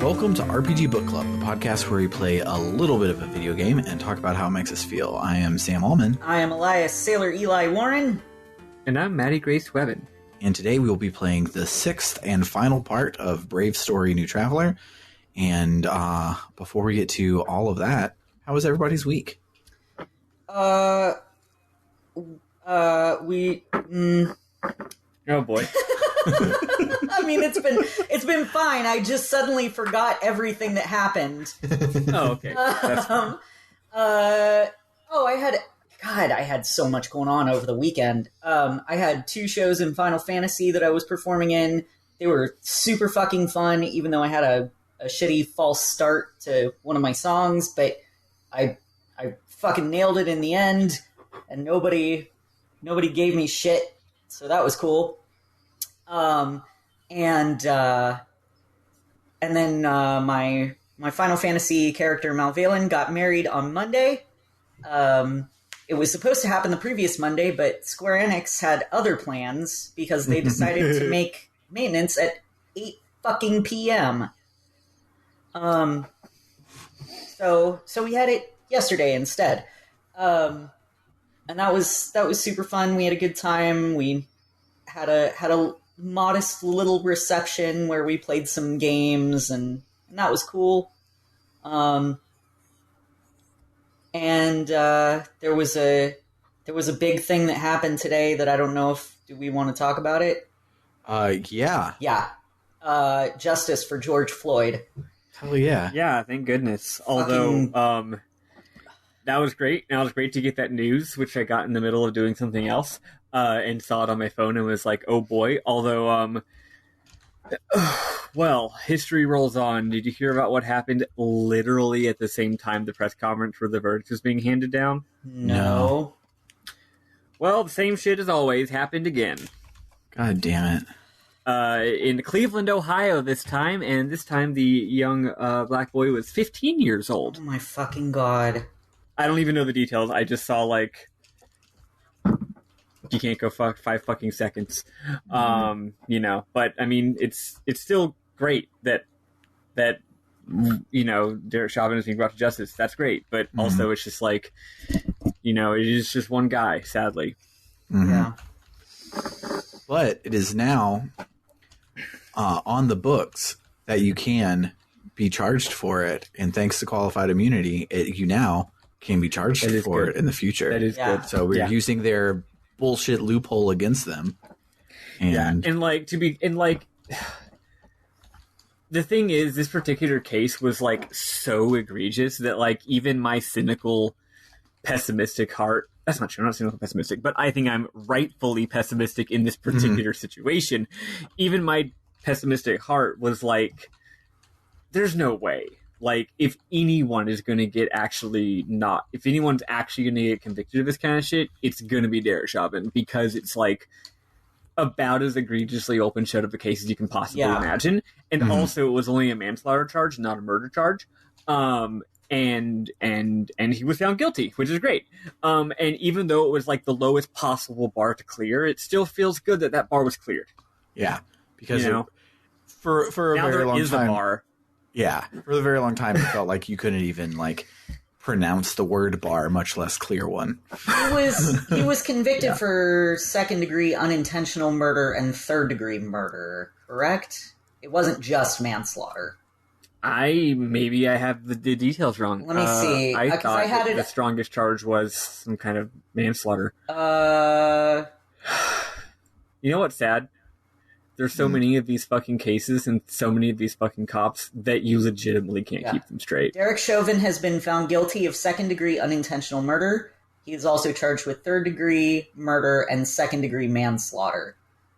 Welcome to RPG Book Club, the podcast where we play a little bit of a video game and talk about how it makes us feel. I am Sam Allman. I am Elias Sailor Eli Warren. And I'm Maddy Grace Webbin. And today we will be playing the 6th and final part of Brave Story New Traveler. And before we get to all of that, how was everybody's week? Oh boy. I mean, it's been fine. I just suddenly forgot everything that happened. Oh, okay. That's fine. I had so much going on over the weekend. I had 2 shows in Final Fantasy that I was performing in. They were super fucking fun, even though I had a shitty false start to one of my songs, but I fucking nailed it in the end, and nobody gave me shit, so that was cool. And then my Final Fantasy character Malvalen got married on Monday. It was supposed to happen the previous Monday, but Square Enix had other plans because they decided to make maintenance at 8 fucking p.m. So we had it yesterday instead. And that was super fun. We had a good time. We had a modest little reception where we played some games, and that was cool. And there was a big thing that happened today that I don't know if do we want to talk about it. Yeah. Justice for George Floyd. Hell yeah. Yeah, thank goodness. Although that was great. And it was great to get that news, which I got in the middle of doing something else, and saw it on my phone and was like, oh boy. Although, well, history rolls on. Did you hear about what happened literally at the same time the press conference where the verdict was being handed down? No. Well, the same shit as always happened again. God damn it. In Cleveland, Ohio this time, and this time the young black boy was 15 years old. Oh my fucking god. I don't even know the details. I just saw, like, you can't go 5 fucking seconds. You know, but I mean, it's still great that you know, Derek Chauvin is being brought to justice. That's great, but also it's just like, you know, it is just one guy, sadly. Mm-hmm. Yeah. But it is now on the books that you can be charged for it, and thanks to qualified immunity, you now can be charged for it in the future. That is good. So we're using their bullshit loophole against them. And the thing is, this particular case was like so egregious that like even my cynical, pessimistic heart. That's not true. I'm not cynical, pessimistic, but I think I'm rightfully pessimistic in this particular situation. Even my pessimistic heart was like, "There's no way." Like, if anyone's actually going to get convicted of this kind of shit, it's going to be Derek Chauvin, because it's like about as egregiously open shut of a case as you can possibly imagine. And also, it was only a manslaughter charge, not a murder charge. And he was found guilty, which is great. And even though it was like the lowest possible bar to clear, it still feels good that bar was cleared. Yeah, because you know? for a now very long time, a bar. Yeah, for a very long time, it felt like you couldn't even like pronounce the word bar, much less clear one. He was convicted for 2nd-degree unintentional murder and 3rd-degree murder, correct? It wasn't just manslaughter. Maybe I have the details wrong. Let me see. I thought the strongest charge was some kind of manslaughter. You know what's sad? There's so many of these fucking cases and so many of these fucking cops that you legitimately can't keep them straight. Derek Chauvin has been found guilty of 2nd-degree unintentional murder. He is also charged with 3rd-degree murder and 2nd-degree manslaughter.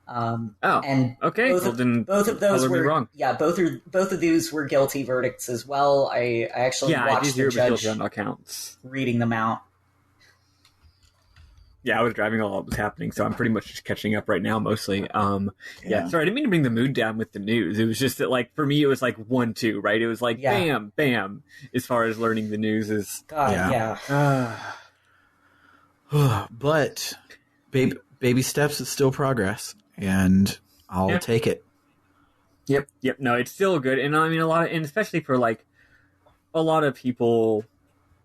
And okay. Both of those were wrong. Yeah, both of these were guilty verdicts as well. I actually watched the judge on accounts reading them out. Yeah, I was driving while it was happening, so I'm pretty much just catching up right now, mostly. Sorry, I didn't mean to bring the mood down with the news. It was just that, like, for me, it was like 1-2, right? It was like bam, bam, as far as learning the news is. But baby steps is still progress, and I'll take it. Yep. No, it's still good, and I mean and especially for like a lot of people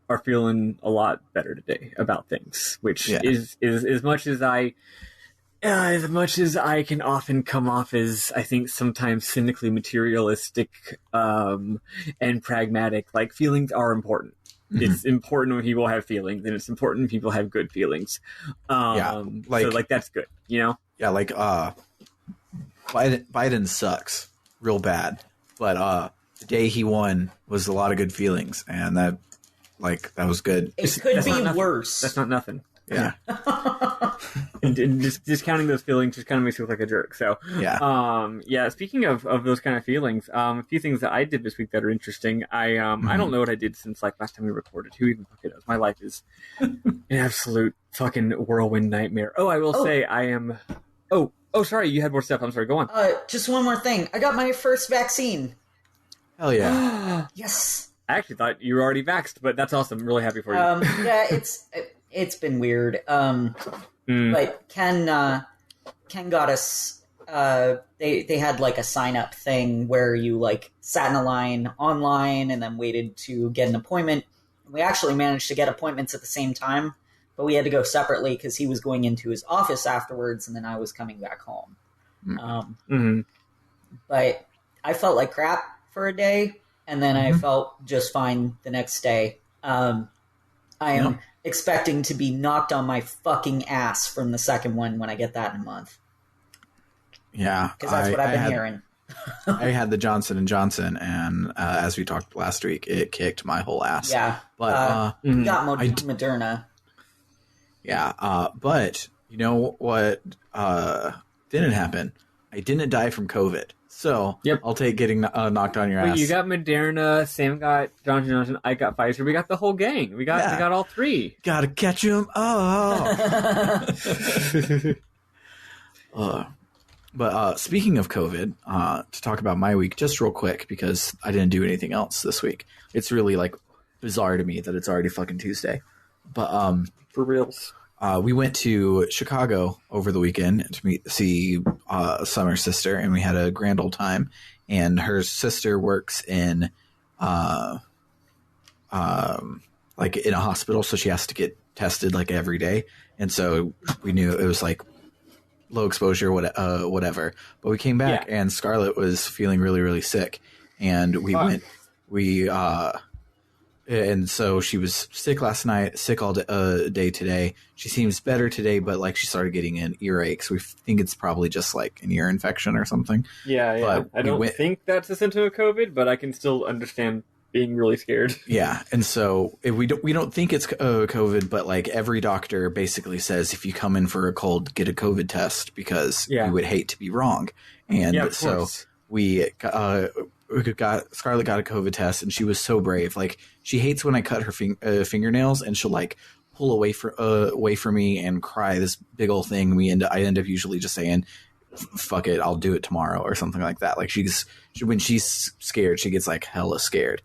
are feeling a lot better today about things, which is as much as I can often come off as, I think, sometimes cynically materialistic and pragmatic. Like, feelings are important. It's important when people have feelings, and it's important when people have good feelings. So that's good, you know? Yeah, like Biden sucks real bad, but the day he won was a lot of good feelings, and that was good. It could be worse. That's not nothing. Yeah. and just discounting those feelings just kind of makes you look like a jerk. So speaking of those kind of feelings, a few things that I did this week that are interesting. I don't know what I did since like last time we recorded. Who even fucking knows? My life is an absolute fucking whirlwind nightmare. Oh, I will say I am. Oh, sorry, you had more stuff. I'm sorry. Go on. Just one more thing. I got my first vaccine. Hell yeah! Yes. I actually thought you were already vaxxed, but that's awesome. I'm really happy for you. Yeah, it's been weird. But Ken got us. They had like a sign up thing where you like sat in a line online and then waited to get an appointment. We actually managed to get appointments at the same time, but we had to go separately because he was going into his office afterwards, and then I was coming back home. But I felt like crap for a day, and then I felt just fine the next day. I am expecting to be knocked on my fucking ass from the second one when I get that in a month. Yeah. Because that's what I've been hearing. I had the Johnson & Johnson, and as we talked last week, it kicked my whole ass. Yeah. But we got Moderna. Yeah. But you know what didn't happen? I didn't die from COVID. So I'll take getting knocked on your ass. You got Moderna, Sam got Johnson & Johnson, I got Pfizer. We got the whole gang. We got all three. Gotta catch them all. But speaking of COVID, to talk about my week just real quick, because I didn't do anything else this week. It's really like bizarre to me that it's already fucking Tuesday. But for reals. We went to Chicago over the weekend to see Summer's sister, and we had a grand old time. And her sister works in like in a hospital, so she has to get tested like every day. And so we knew it was like low exposure, whatever. But we came back, and Scarlett was feeling really, really sick, and we went. And so she was sick last night, sick all day today. She seems better today, but like she started getting an earache. So we think it's probably just like an ear infection or something. Yeah. But I don't think that's a symptom of COVID, but I can still understand being really scared. Yeah. And so we don't think it's COVID, but like every doctor basically says if you come in for a cold, get a COVID test, because we would hate to be wrong. And so Scarlett got a COVID test, and she was so brave. Like, she hates when I cut her fingernails, and she'll like pull away from me and cry this big old thing. I end up usually just saying, "Fuck it, I'll do it tomorrow" or something like that. Like when she's scared, she gets like hella scared.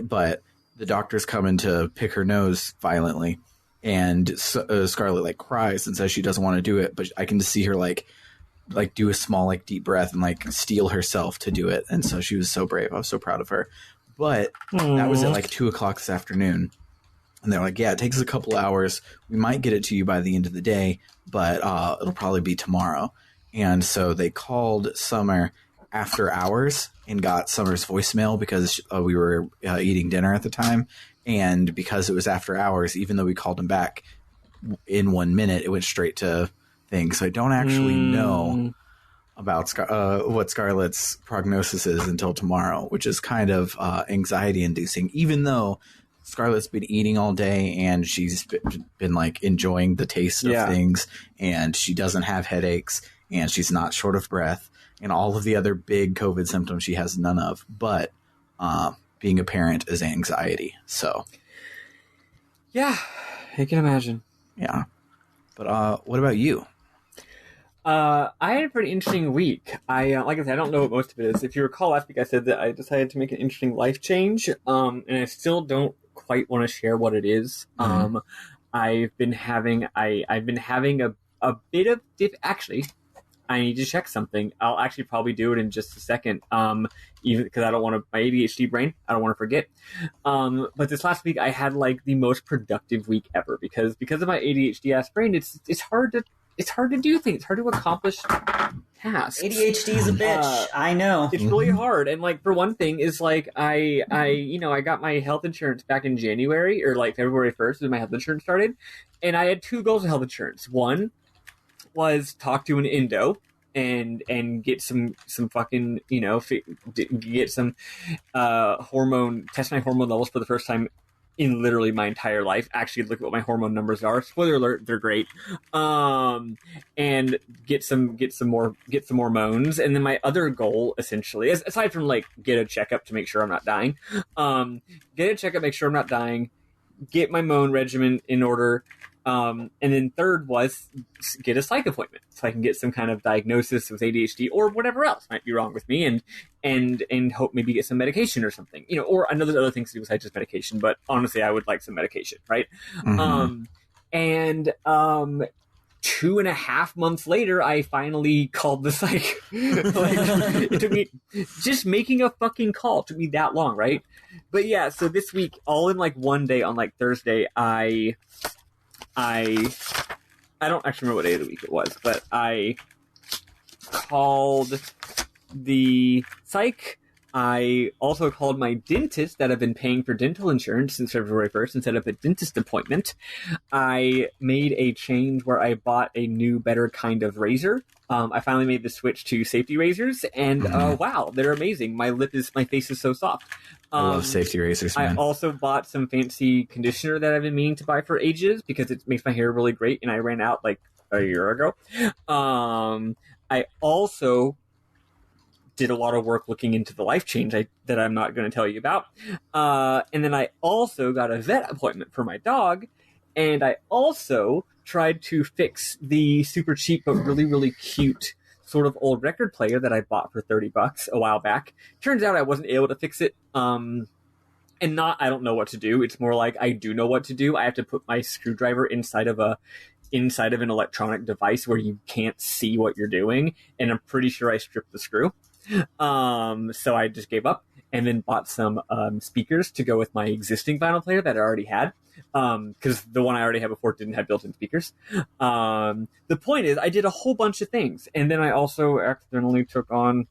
But the doctor's coming to pick her nose violently, and Scarlett like cries and says she doesn't want to do it. But I can just see her like do a small like deep breath and like steel herself to do it. And so she was so brave. I was so proud of her. But that was at like 2:00 this afternoon, and they're like, yeah, it takes a couple hours. We might get it to you by the end of the day, but it'll probably be tomorrow. And so they called Summer after hours and got Summer's voicemail because we were eating dinner at the time. And because it was after hours, even though we called him back in 1 minute, it went straight to things. So I don't actually know about what Scarlett's prognosis is until tomorrow, which is kind of anxiety inducing, even though Scarlett's been eating all day and she's been like enjoying the taste of things, and she doesn't have headaches, and she's not short of breath, and all of the other big COVID symptoms she has none of. But being a parent is anxiety. So yeah, I can imagine. Yeah. But what about you? I had a pretty interesting week. Like I said, I don't know what most of it is. If you recall last week, I said that I decided to make an interesting life change, and I still don't quite want to share what it is. I've been having a bit of actually, I need to check something. I'll actually probably do it in just a second, even because I don't want to, my ADHD brain, I don't want to forget. But this last week I had like the most productive week ever because of my ADHD ass brain. It's hard to do things. It's hard to accomplish tasks. ADHD is a bitch. I know. It's really hard. And like, for one thing is like, I got my health insurance back in January or like February 1st when my health insurance started. And I had two goals of health insurance. One was talk to an endo and get some fucking, get some test my hormone levels for the first time in literally my entire life. Actually look at what my hormone numbers are. Spoiler alert, they're great. And get some more moans. And then my other goal, essentially, aside from like get a checkup to make sure I'm not dying, get a checkup, make sure I'm not dying, get my moan regimen in order. And then third was get a psych appointment so I can get some kind of diagnosis with ADHD or whatever else might be wrong with me and hope maybe get some medication or something, or I know there's other things to do besides just medication, but honestly, I would like some medication. Right. Mm-hmm. 2.5 months later, I finally called the psych. It took me, just making a fucking call took me that long. Right. But yeah, so this week, all in like one day on like Thursday, I don't actually remember what day of the week it was, but I called the psych. I also called my dentist that I've been paying for dental insurance since February 1st and set up a dentist appointment. I made a change where I bought a new, better kind of razor. I finally made the switch to safety razors, and wow, they're amazing. My face is so soft. I love safety razors, man. I also bought some fancy conditioner that I've been meaning to buy for ages because it makes my hair really great, and I ran out like a year ago. I also did a lot of work looking into the life change that I'm not going to tell you about. And then I also got a vet appointment for my dog, and I also tried to fix the super cheap but really, really cute sort of old record player that I bought for $30 a while back. Turns out I wasn't able to fix it. I don't know what to do. It's more like I do know what to do. I have to put my screwdriver inside of an electronic device where you can't see what you're doing, and I'm pretty sure I stripped the screw. So I just gave up and then bought some speakers to go with my existing vinyl player that I already had, because the one I already had before didn't have built-in speakers. The point is, I did a whole bunch of things, and then I also accidentally took on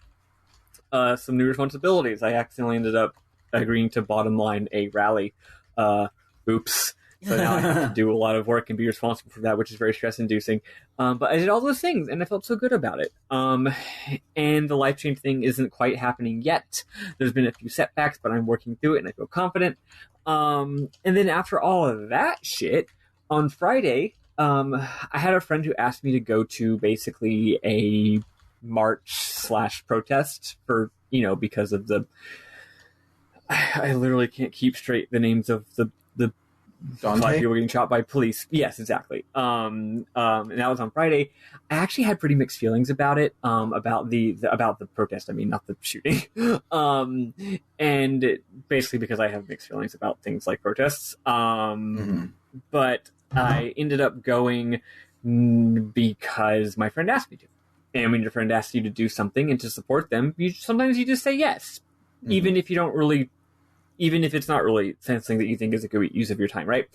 some new responsibilities. I accidentally ended up agreeing to bottom line a rally. Oops. So now I have to do a lot of work and be responsible for that, which is very stress-inducing. But I did all those things, and I felt so good about it. And the life change thing isn't quite happening yet. There's been a few setbacks, but I'm working through it, and I feel confident. And then after all of that shit, on Friday, I had a friend who asked me to go to basically a march/protest for, because of the... I literally can't keep straight the names of the Black people getting shot by police. Yes, exactly. And that was on Friday. I actually had pretty mixed feelings about it. About the protest. I mean, not the shooting. And basically because I have mixed feelings about things like protests. But I ended up going because my friend asked me to. And when your friend asks you to do something and to support them, sometimes you just say yes, even if it's not really something that you think is a good use of your time, right?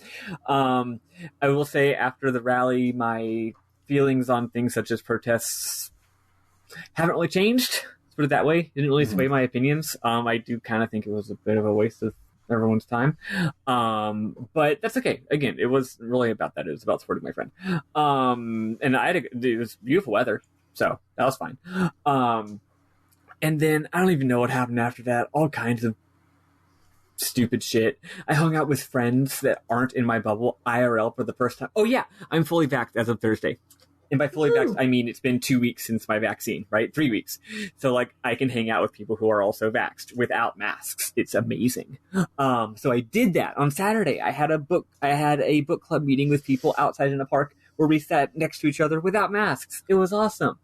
I will say after the rally, my feelings on things such as protests haven't really changed. Let's put it that way. Didn't really sway my opinions. I do kind of think it was a bit of a waste of everyone's time. But that's okay. Again, it was really about that. It was about supporting my friend. And it was beautiful weather, so that was fine. And then I don't even know what happened after that. All kinds of stupid shit. I hung out with friends that aren't in my bubble IRL for the first time. Oh yeah, I'm fully vaxxed as of Thursday. And by fully vaxxed, I mean it's been 2 weeks since my vaccine, right? 3 weeks. So like I can hang out with people who are also vaxxed without masks. It's amazing. So I did that on Saturday. I had a book club meeting with people outside in a park where we sat next to each other without masks. It was awesome.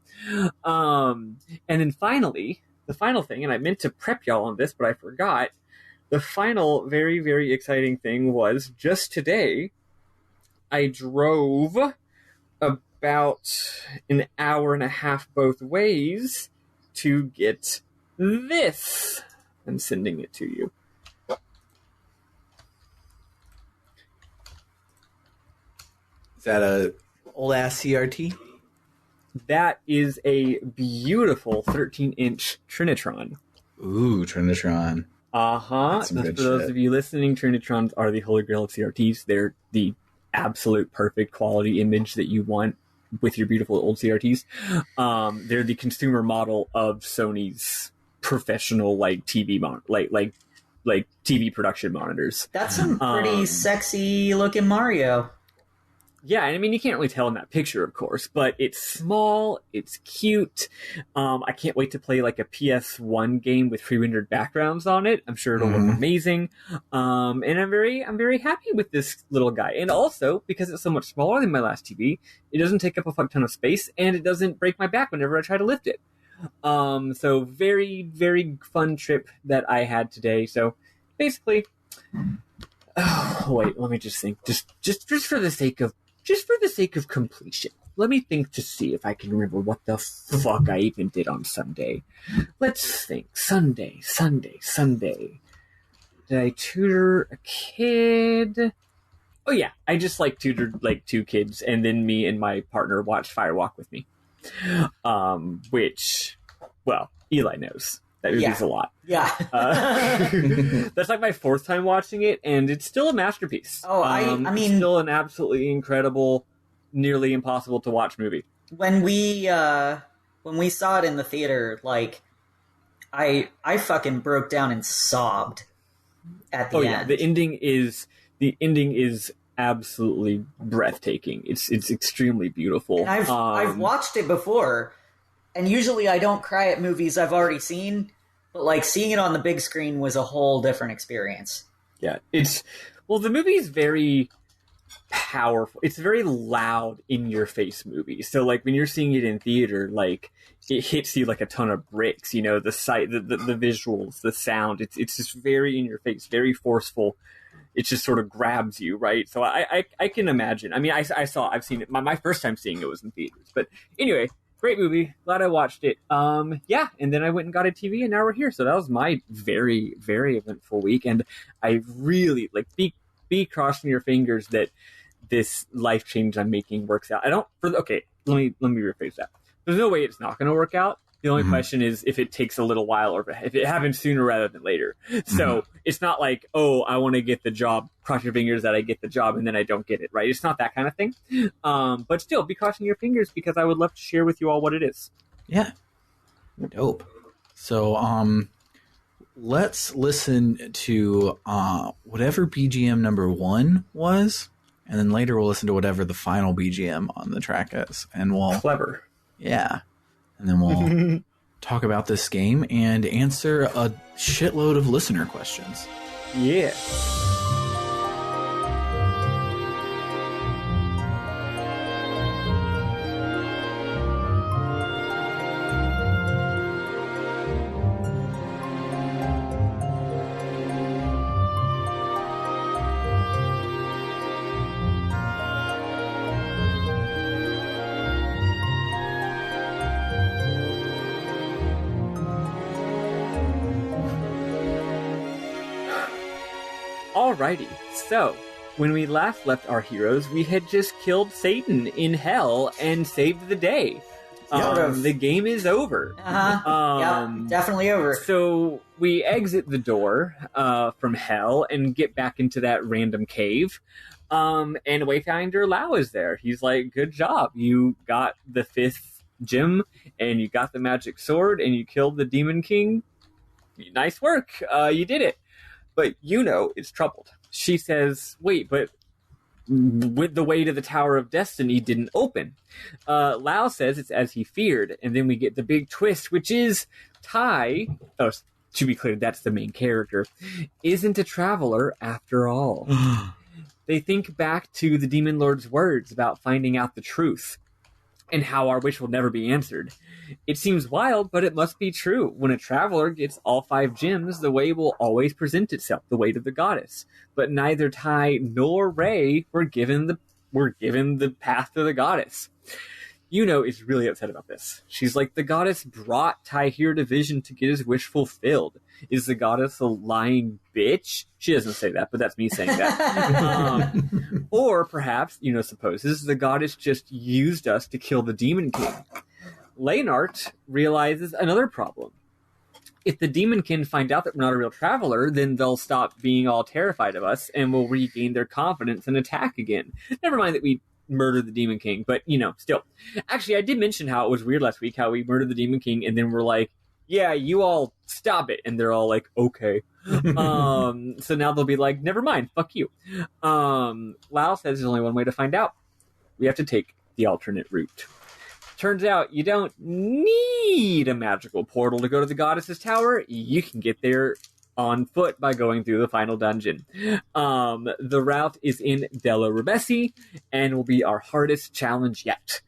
And then finally, the final thing, and I meant to prep y'all on this, but I forgot. The final very, very exciting thing was just today, I drove about an hour and a half both ways to get this. I'm sending it to you. Is that a old ass CRT? That is a beautiful 13-inch Trinitron. Ooh, Trinitron. Uh-huh. For those of you listening, Trinitrons are the holy grail of CRTs. They're the absolute perfect quality image that you want with your beautiful old CRTs. They're the consumer model of Sony's professional TV like TV production monitors. That's some pretty sexy looking Mario. Yeah, and I mean, you can't really tell in that picture, of course, but it's small, it's cute. I can't wait to play like a PS1 game with pre-rendered backgrounds on it. I'm sure it'll look amazing. And I'm very happy with this little guy. And also, because it's so much smaller than my last TV, it doesn't take up a fuck ton of space, and it doesn't break my back whenever I try to lift it. So very, very fun trip that I had today. So basically, wait, let me just think. Just for the sake of completion, let me think to see if I can remember what the fuck I even did on Sunday. Let's think. Sunday. Did I tutor a kid? Oh yeah, I just tutored 2 kids, and then me and my partner watched Firewalk with me. Which, well, Eli knows. That movie's a lot. Yeah. That's my 4th time watching it, and it's still a masterpiece. Oh, I mean... It's still an absolutely incredible, nearly impossible to watch movie. When we saw it in the theater, I fucking broke down and sobbed at the end. Yeah, the ending is absolutely breathtaking. It's extremely beautiful. And I've watched it before, and usually I don't cry at movies I've already seen, but seeing it on the big screen was a whole different experience. Yeah, the movie is very powerful. It's a very loud, in-your-face movie. So when you're seeing it in theater, it hits you like a ton of bricks. The sight, the visuals, the sound. It's just very in your face, very forceful. It just sort of grabs you, right? So I can imagine. I mean, I've seen it. My first time seeing it was in theaters. But anyway, great movie. Glad I watched it. Yeah, and then I went and got a TV, and now we're here. So that was my very, very eventful week. And I really, be crossing your fingers that this life change I'm making works out. Let me rephrase that. There's no way it's not going to work out. The only question is if it takes a little while or if it happens sooner rather than later. So it's not I want to get the job, cross your fingers that I get the job and then I don't get it, right? It's not that kind of thing. But still, be crossing your fingers because I would love to share with you all what it is. Yeah. Dope. So, let's listen to whatever BGM number 1 was, and then later we'll listen to whatever the final BGM on the track is. And we'll... Clever. Yeah. And then we'll talk about this game and answer a shitload of listener questions. Yeah. Alrighty, so when we last left our heroes, we had just killed Satan in hell and saved the day. The game is over. Definitely over. So we exit the door from hell and get back into that random cave. And Wayfinder Lau is there. He's like, good job. You got the 5th gem, and you got the magic sword, and you killed the Demon King. Nice work. You did it. But it's troubled. She says, wait, but with the way to the Tower of Destiny didn't open. Lau says it's as he feared, and then we get the big twist, which is Tai, to be clear, that's the main character, isn't a traveler after all. They think back to the Demon Lord's words about finding out the truth, and how our wish will never be answered. It seems wild, but it must be true. When a traveler gets all 5 gems, the way will always present itself, the way to the goddess. But neither Tai nor Ray were given we're given the path to the goddess. Yuno is really upset about this. She's like, the goddess brought Tai here to Vision to get his wish fulfilled. Is the goddess a lying bitch? She doesn't say that, but that's me saying that. Or perhaps, Yuno supposes, the goddess just used us to kill the Demon King. Leonard realizes another problem. If the Demon Kin find out that we're not a real traveler, then they'll stop being all terrified of us and will regain their confidence and attack again. Never mind that we murdered the Demon King, but, still. Actually, I did mention how it was weird last week, how we murdered the Demon King, and then we're like, yeah, you all stop it. And they're all like, okay. So now they'll be like, never mind, fuck you. Lau says there's only one way to find out. We have to take the alternate route. Turns out you don't need a magical portal to go to the goddess's tower. You can get there on foot by going through the final dungeon. The route is in Dela Rubesi and will be our hardest challenge yet.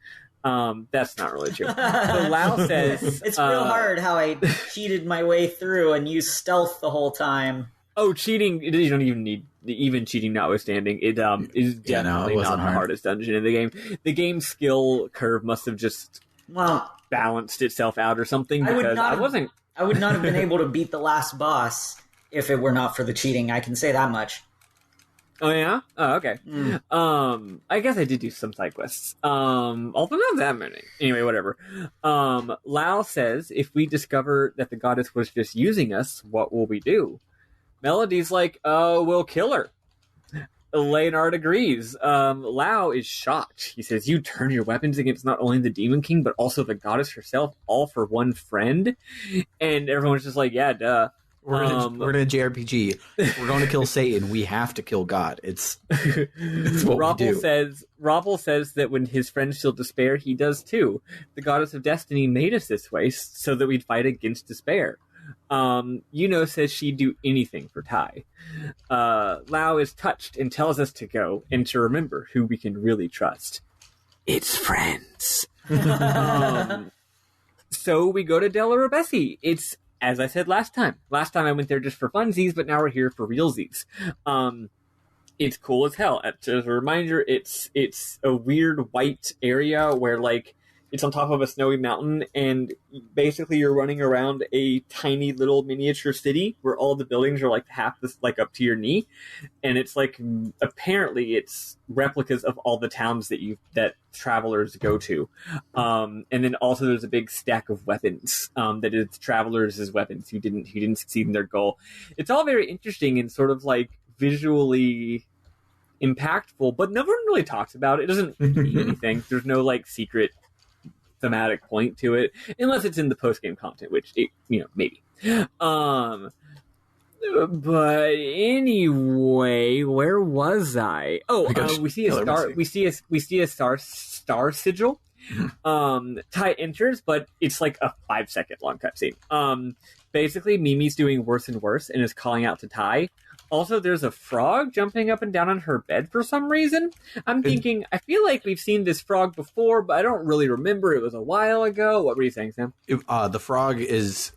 That's not really true. So Lau says... It's real hard how I cheated my way through and used stealth the whole time. Oh, cheating, you don't even need... Even cheating notwithstanding, it is definitely not the hardest dungeon in the game. The game's skill curve must have just balanced itself out or something, because I would not have been able to beat the last boss if it were not for the cheating. I can say that much. Oh, yeah? Oh, okay. I guess I did do some side quests. Although not that many. Anyway, whatever. Lau says, if we discover that the goddess was just using us, what will we do? Melody's like, we'll kill her. Leonard agrees. Lau is shocked. He says, you turn your weapons against not only the Demon King, but also the goddess herself, all for one friend? And everyone's just like, yeah, duh. We're in a JRPG. We're going to kill Satan. We have to kill God. It's what we do. Roppel says that when his friends feel despair, he does too. The goddess of destiny made us this way so that we'd fight against despair. Yuno says she'd do anything for Tai. Lau is touched and tells us to go and to remember who we can really trust. It's friends. So we go to Dela Rubesi. It's, as I said last time. Last time I went there just for funsies, but now we're here for realsies. It's cool as hell. As a reminder, it's a weird white area where, like, it's on top of a snowy mountain, and basically you're running around a tiny little miniature city where all the buildings are like half this, like up to your knee, and it's like apparently it's replicas of all the towns that travelers go to, and then also there's a big stack of weapons that is travelers as weapons who didn't succeed in their goal. It's all very interesting and sort of like visually impactful, but no one really talks about it. It doesn't mean anything. There's no like secret thematic point to it, unless it's in the post-game content, which maybe. But anyway, where was I? We see a star. We see a star sigil. Tai enters, but it's like a 5-second long cutscene. Basically, Mimi's doing worse and worse and is calling out to Tai. Also, there's a frog jumping up and down on her bed for some reason. I'm thinking, I feel like we've seen this frog before, but I don't really remember. It was a while ago. What were you saying, Sam? The frog is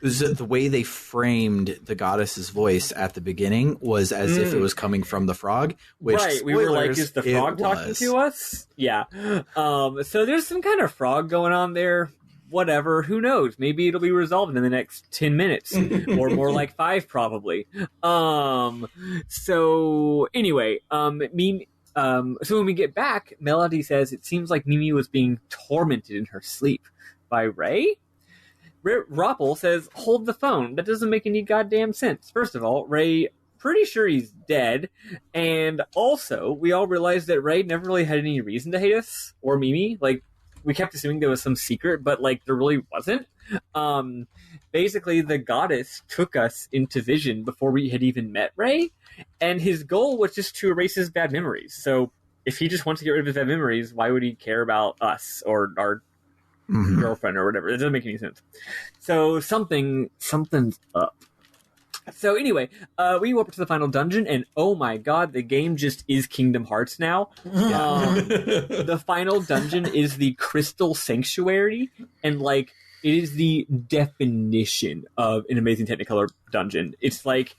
the way they framed the goddess's voice at the beginning was as if it was coming from the frog. Which, right, we were like, is the frog talking to us? Yeah. So there's some kind of frog going on there. Whatever, who knows? Maybe it'll be resolved in the next 10 minutes, or more like 5 probably. So anyway, so when we get back, Melody says it seems like Mimi was being tormented in her sleep by Ray. Roppel says, hold the phone. That doesn't make any goddamn sense. First of all, Ray, pretty sure he's dead, and also we all realized that Ray never really had any reason to hate us or Mimi. Like, we kept assuming there was some secret, but, like, there really wasn't. Basically, the goddess took us into Vision before we had even met Ray, and his goal was just to erase his bad memories. So, if he just wants to get rid of his bad memories, why would he care about us or our girlfriend or whatever? It doesn't make any sense. So, something's up. So anyway, we go up to the final dungeon, and oh my god, the game just is Kingdom Hearts now. The final dungeon is the Crystal Sanctuary, and like it is the definition of an amazing Technicolor dungeon. It's like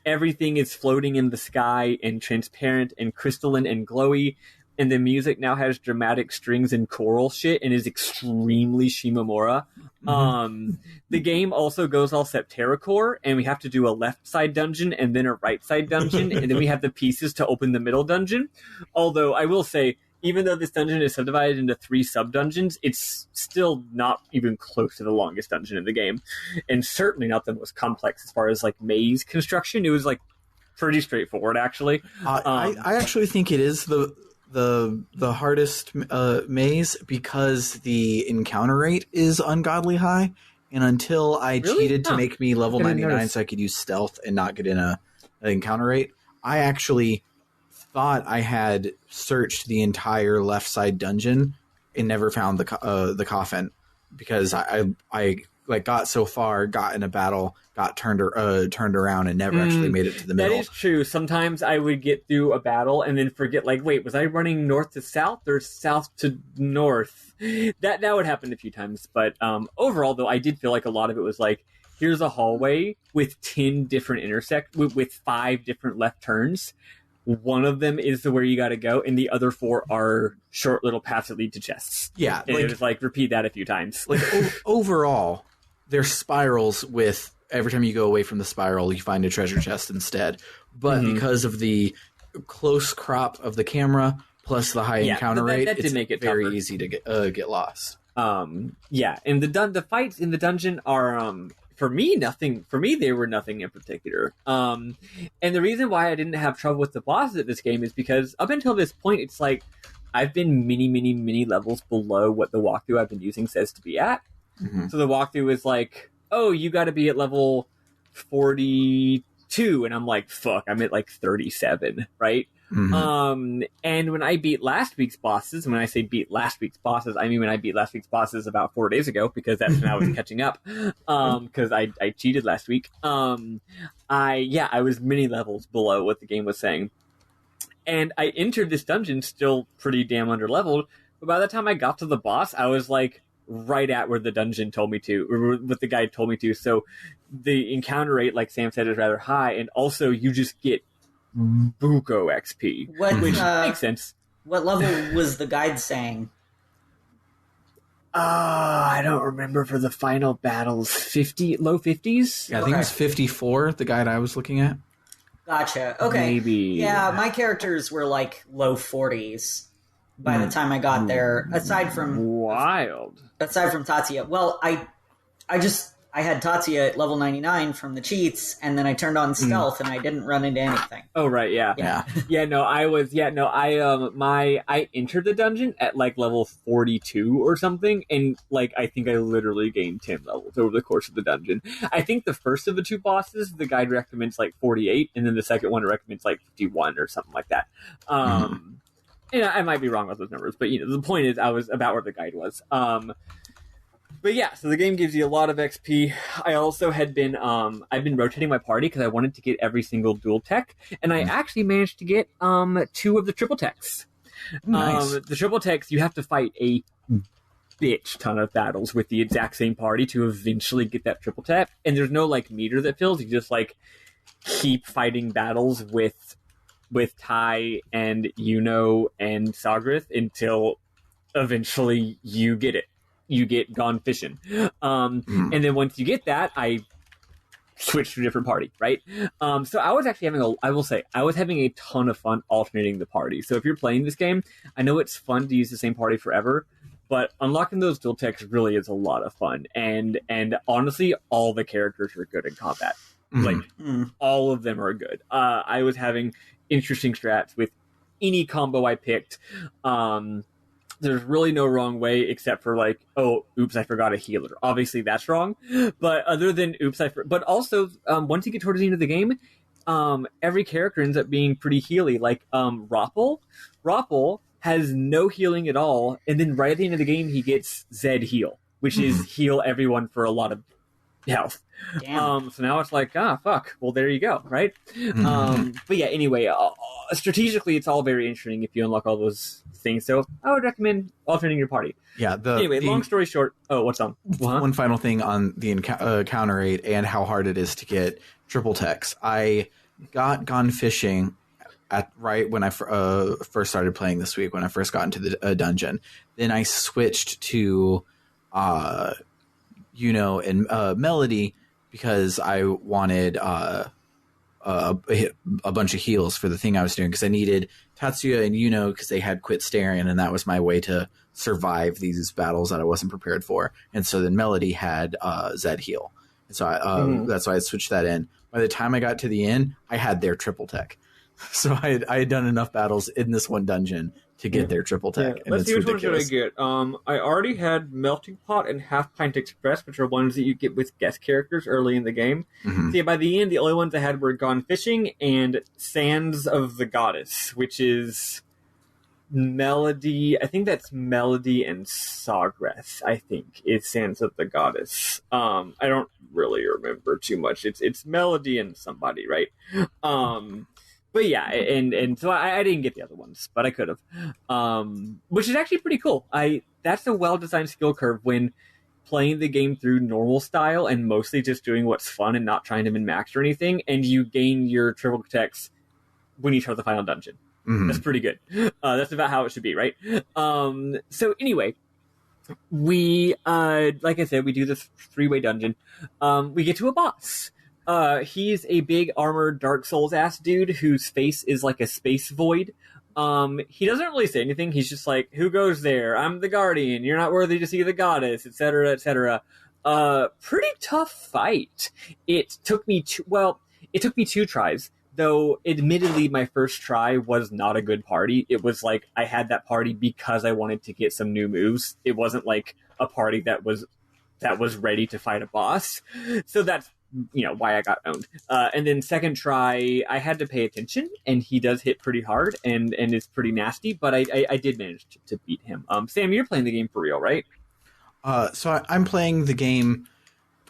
everything is floating in the sky and transparent and crystalline and glowy, and the music now has dramatic strings and choral shit and is extremely Shimomura. The game also goes all Septerracore, and we have to do a left side dungeon and then a right side dungeon, and then we have the pieces to open the middle dungeon. Although I will say, even though this dungeon is subdivided into 3 sub-dungeons, it's still not even close to the longest dungeon in the game. And certainly not the most complex as far as, like, maze construction. It was, like, pretty straightforward, actually. I actually think it is the hardest maze because the encounter rate is ungodly high. And until I cheated to make me level 99 so I could use stealth and not get in an encounter rate, I actually thought I had searched the entire left side dungeon and never found the coffin because I like got so far, got in a battle, got turned around, and never actually made it to the middle. That is true. Sometimes I would get through a battle and then forget, like, wait, was I running north to south or south to north? That would happen a few times. But overall, though, I did feel like a lot of it was like, here's a hallway with 10 different with 5 different left turns. One of them is where you got to go, and the other 4 are short little paths that lead to chests. Yeah, and it was like repeat that a few times. Like overall, there's spirals with every time you go away from the spiral, you find a treasure chest instead. But because of the close crop of the camera plus the high encounter rate, it's make it very easy to get lost. And the fights in the dungeon are For me, they were nothing in particular. And the reason why I didn't have trouble with the bosses at this game is because up until this point, it's like I've been many levels below what the walkthrough I've been using says to be at. So the walkthrough is like, oh, you got to be at level 42. And I'm like, fuck, I'm at like 37, right? And when I beat last week's bosses, when I say beat last week's bosses, I mean when I beat last week's bosses about 4 days ago, because that's when I was catching up, because I cheated last week. I was many levels below what the game was saying. And I entered this dungeon still pretty damn underleveled, but by the time I got to the boss, I was like right at where the dungeon told me to, or what the guide told me to. So the encounter rate, like Sam said, is rather high, and also you just get buco XP, which makes sense. What level was the guide saying? I don't remember for the final battles. 50, low 50s? Yeah, I think it was 54, the guide I was looking at. Gotcha. Okay. Maybe. Yeah, my characters were like low 40s by the time I got there. Aside from Tatsuya. Well, I had Tatsuya at level 99 from the cheats, and then I turned on stealth, and I didn't run into anything. Oh, right, yeah. I entered the dungeon at, like, level 42 or something, and, like, I think I literally gained 10 levels over the course of the dungeon. I think the first of the 2 bosses, the guide recommends, like, 48, and then the second one recommends, like, 51 or something like that. I might be wrong with those numbers, but, the point is I was about where the guide was. But yeah, so the game gives you a lot of XP. I also had been, I've been rotating my party because I wanted to get every single dual tech, and I actually managed to get 2 of the triple techs. Nice. The triple techs, you have to fight a bitch ton of battles with the exact same party to eventually get that triple tech, and there's no, like, meter that fills. You just, like, keep fighting battles with Tai and Yuno and Sagrith until eventually you get it. You get gone fishing. And then once you get that, I switched to a different party, right? So I was actually having a ton of fun alternating the party. So if you're playing this game, I know it's fun to use the same party forever, but unlocking those dual techs really is a lot of fun. And honestly, all the characters are good in combat. Like, all of them are good. I was having interesting strats with any combo I picked. There's really no wrong way except for, like, oh, oops, I forgot a healer. Obviously, that's wrong. But other than oops, but also, once you get towards the end of the game, every character ends up being pretty healy. Like, Roppel has no healing at all, and then right at the end of the game, he gets Zed heal, which is heal everyone for a lot of health. So now it's like, fuck. Well, there you go, right? But yeah, anyway, strategically, it's all very interesting if you unlock all those things. So I would recommend alternating your party. Yeah. Long story short. Oh, what's on? One final thing on the encounter rate and how hard it is to get triple techs. I got gone fishing right when I first started playing this week, when I first got into the dungeon. Then I switched to Melody because I wanted a bunch of heals for the thing I was doing, because I needed Tatsuya and Yuno because they had quit staring, and that was my way to survive these battles that I wasn't prepared for. And so then Melody had Zed heal, and so that's why I switched that in. By the time I got to the end, I had their triple tech, so I had done enough battles in this one dungeon to get their triple tech. Yeah. And Let's see which ones ridiculous. did I get. I already had Melting Pot and Half Pint Express, which are ones that you get with guest characters early in the game. Mm-hmm. See, by the end, the only ones I had were Gone Fishing and Sands of the Goddess, which is Melody. I think that's Melody and Sawgrass, I think, is Sands of the Goddess. I don't really remember too much. It's Melody and somebody, right? But yeah, and so I didn't get the other ones, but I could have, which is actually pretty cool. That's a well-designed skill curve when playing the game through normal style and mostly just doing what's fun and not trying to min-max or anything, and you gain your triple techs when you start the final dungeon. Mm-hmm. That's pretty good. That's about how it should be, right? So anyway, we, like I said, we do this 3-way dungeon. We get to a boss. He's a big armored Dark Souls ass dude whose face is like a space void. He doesn't really say anything. He's just like, "Who goes there? I'm the guardian. You're not worthy to see the goddess," etc., etc. Pretty tough fight. It took me 2 tries, though admittedly my first try was not a good party. It was like I had that party because I wanted to get some new moves. It wasn't like a party that was ready to fight a boss. So that's why I got owned. And then second try, I had to pay attention, and he does hit pretty hard and is pretty nasty, but I did manage to beat him. Sam, you're playing the game for real, right? So I'm playing the game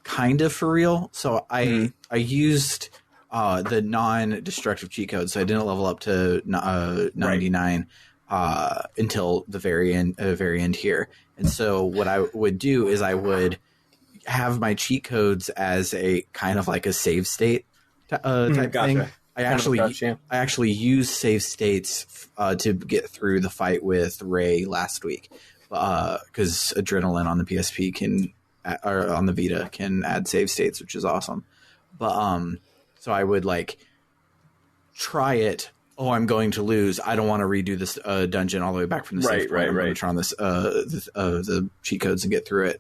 kind of for real. So I used the non-destructive cheat code, so I didn't level up to 99 until the very end here. And so what I would do is I would have my cheat codes as a kind of like a save state type thing. I actually used save states to get through the fight with Ray last week, because Adrenaline on the PSP or on the Vita can add save states, which is awesome. But so I would like try it. Oh, I'm going to lose. I don't want to redo this dungeon all the way back from the save point. I'm going to try on this the cheat codes and get through it.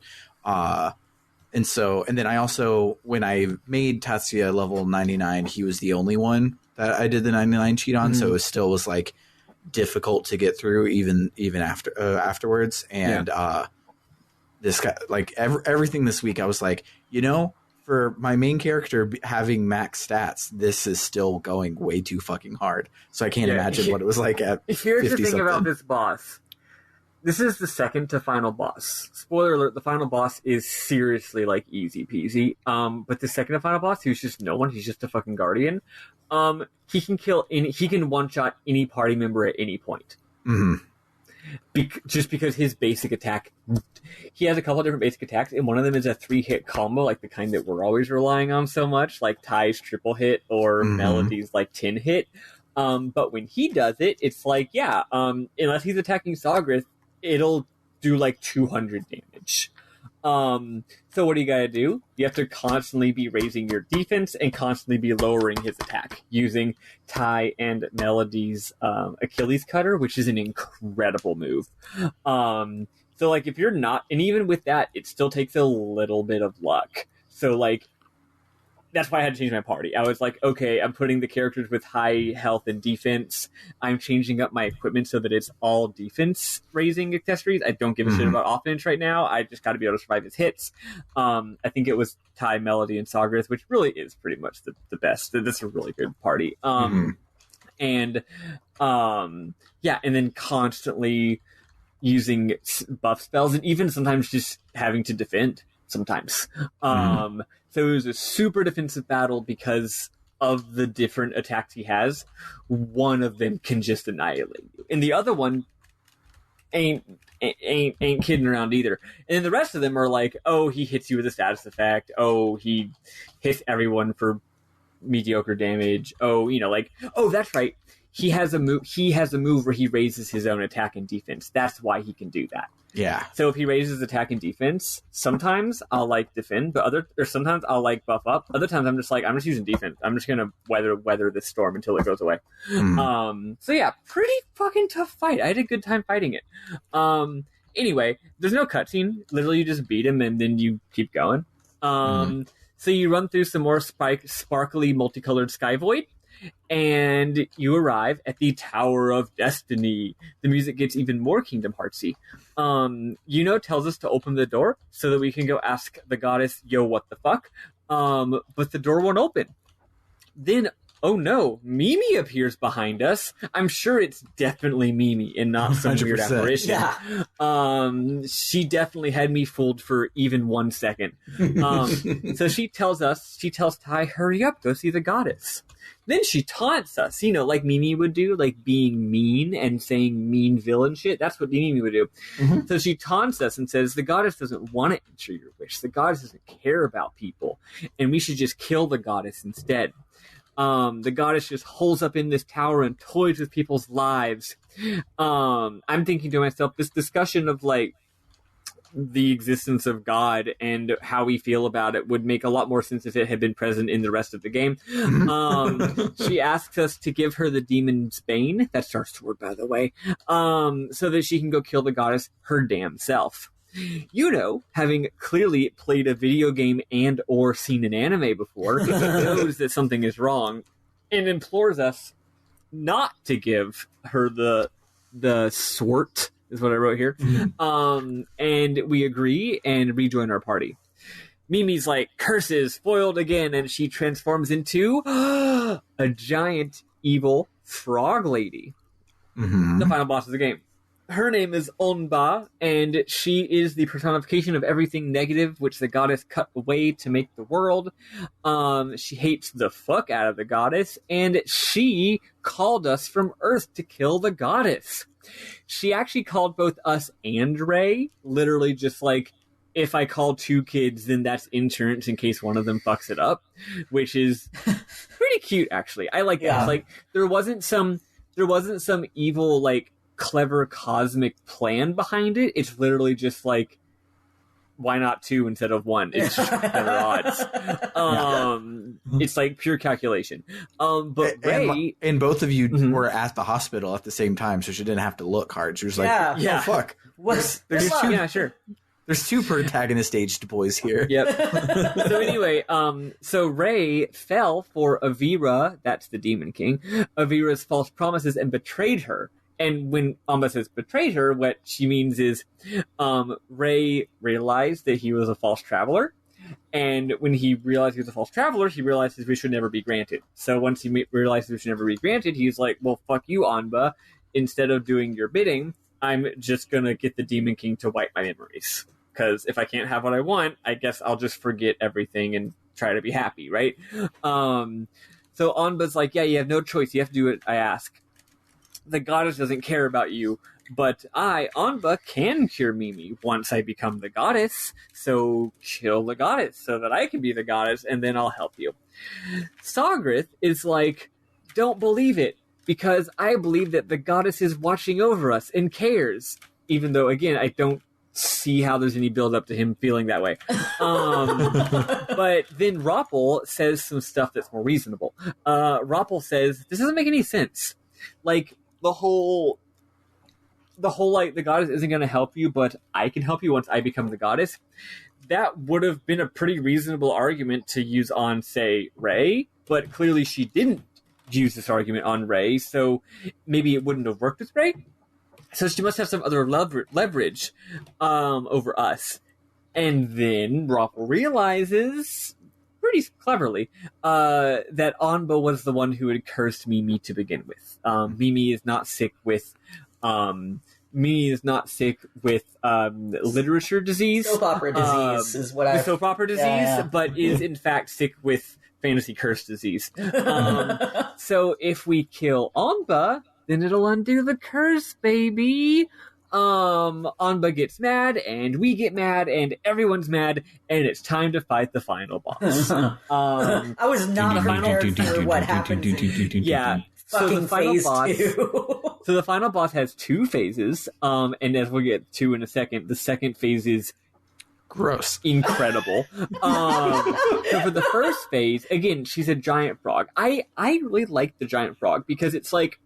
And then I also, when I made Tatsuya level 99, he was the only one that I did the 99 cheat on. So it still was like difficult to get through even afterwards. And this guy, like everything this week, I was like, for my main character having max stats, this is still going way too fucking hard. So I can't imagine what it was like at 50 Here's the thing something. about this boss. This is the second to final boss. Spoiler alert, the final boss is seriously like easy peasy. But the second to final boss, who's just no one, he's just a fucking guardian. He can one-shot any party member at any point. Mm-hmm. Just because his basic attack, he has a couple of different basic attacks, and one of them is a 3-hit combo, like the kind that we're always relying on so much, like Ty's triple hit or Melody's like 10 hit. But when he does it, it's like, unless he's attacking Sawgrass, it'll do like 200 damage. So what do you gotta do? You have to constantly be raising your defense and constantly be lowering his attack using Ty and Melody's Achilles Cutter, which is an incredible move. So like if you're not, and even with that, it still takes a little bit of luck. So like that's why I had to change my party. I was like, okay, I'm putting the characters with high health and defense. I'm changing up my equipment so that it's all defense raising accessories. I don't give a shit about offense right now. I just got to be able to survive his hits. I think it was Ty, Melody, and Sawgrass, which really is pretty much the best. This is a really good party. And then constantly using buff spells, and even sometimes just having to defend sometimes. So it was a super defensive battle because of the different attacks he has. One of them can just annihilate you, and the other one ain't kidding around either. And then the rest of them are like, oh, he hits you with a status effect. Oh, he hits everyone for mediocre damage. Oh, that's right. he has a move where he raises his own attack and defense. That's why he can do that. Yeah. So if he raises attack and defense, sometimes I'll like defend, but sometimes I'll like buff up. Other times I'm just using defense. I'm just gonna weather this storm until it goes away. So yeah, pretty fucking tough fight. I had a good time fighting it. Anyway, there's no cutscene. Literally, you just beat him and then you keep going. So you run through some more sparkly, multicolored sky void, and you arrive at the Tower of Destiny. The music gets even more Kingdom Heartsy. Tells us to open the door so that we can go ask the goddess, yo, what the fuck? But the door won't open. Then, oh no, Mimi appears behind us. I'm sure it's definitely Mimi and not some 100%. Weird apparition. Yeah. She definitely had me fooled for even 1 second. So she tells Ty, hurry up, go see the goddess. Then she taunts us, like Mimi would do, like being mean and saying mean villain shit. That's what Mimi would do. So she taunts us and says, the goddess doesn't want to answer your wish. The goddess doesn't care about people. And we should just kill the goddess instead. The goddess just holds up in this tower and toys with people's lives. I'm thinking to myself, this discussion of like the existence of God and how we feel about it would make a lot more sense if it had been present in the rest of the game. She asks us to give her the demon's bane. That's our sword, by the way. So that she can go kill the goddess her damn self. Having clearly played a video game and or seen an anime before, knows that something is wrong and implores us not to give her the sword, is what I wrote here. And we agree and rejoin our party. Mimi's like, curses, foiled again, and she transforms into a giant evil frog lady. The final boss of the game. Her name is Onba, and she is the personification of everything negative which the goddess cut away to make the world. She hates the fuck out of the goddess, and she called us from Earth to kill the goddess. She actually called both us and Ray, literally just like, if I call 2 kids, then that's insurance in case one of them fucks it up, which is pretty cute, actually. I like that. Like, there wasn't some evil, like, clever cosmic plan behind it. It's literally just like, why not 2 instead of 1? It's just better odds. It's like pure calculation. But Ray and both of you were at the hospital at the same time, so she didn't have to look hard. She was like, oh fuck. There's 2. Yeah, sure. There's 2 protagonist aged boys here. Yep. So anyway, so Ray fell for Avira, that's the Demon King, Avira's false promises and betrayed her. And when Amba says betrayed her, what she means is Ray realized that he was a false traveler. And when he realized he was a false traveler, he realized his wish should never be granted. So once he realized his wish should never be granted, he's like, well, fuck you, Amba. Instead of doing your bidding, I'm just going to get the Demon King to wipe my memories. Because if I can't have what I want, I guess I'll just forget everything and try to be happy, right? So Anba's like, yeah, you have no choice. You have to do what I ask. The goddess doesn't care about you, but I, Anba, can cure Mimi once I become the goddess. So kill the goddess so that I can be the goddess, and then I'll help you. Sogrith is like, don't believe it, because I believe that the goddess is watching over us and cares. Even though, again, I don't see how there's any build up to him feeling that way. But then Roppel says some stuff that's more reasonable. Roppel says, this doesn't make any sense. Like, the whole like, the goddess isn't going to help you, but I can help you once I become the goddess. That would have been a pretty reasonable argument to use on, say, Ray, but clearly she didn't use this argument on Ray, so maybe it wouldn't have worked with Ray. So she must have some other leverage over us. And then Roppel realizes, pretty cleverly, that Anba was the one who had cursed Mimi to begin with. Mimi is not sick with literature disease. Soap opera disease is what I... Soap opera disease, but is in fact sick with fantasy curse disease. So if we kill Anba, then it'll undo the curse, baby. Anba gets mad, and we get mad, and everyone's mad, and it's time to fight the final boss. I was not prepared for what happened. Yeah. fucking phase 2. So the final boss has 2 phases, and as we'll get to in a second, the second phase is gross, incredible. So for the first phase, again, she's a giant frog. I really like the giant frog because it's like,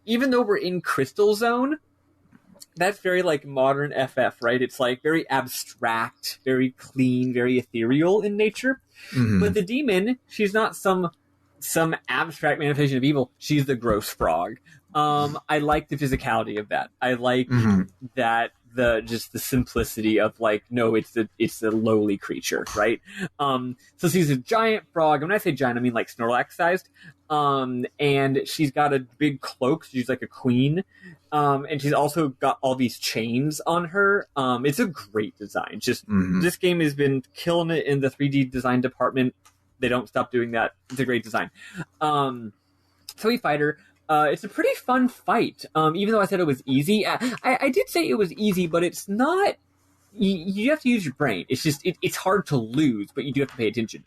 even though we're in Crystal Zone, that's very like modern FF, right? It's like very abstract, very clean, very ethereal in nature. Mm-hmm. But the demon, she's not some abstract manifestation of evil. She's the gross frog. I like the physicality of that. I like that the simplicity of like, no, it's the lowly creature, right? So she's a giant frog. And when I say giant, I mean like Snorlax sized. And she's got a big cloak. She's like a queen. And she's also got all these chains on her. It's a great design. Just this game has been killing it in the 3D design department. They don't stop doing that. It's a great design. So we fight her. It's a pretty fun fight. Even though I said it was easy, I did say it was easy, but it's not. You have to use your brain. It's just it's hard to lose, but you do have to pay attention.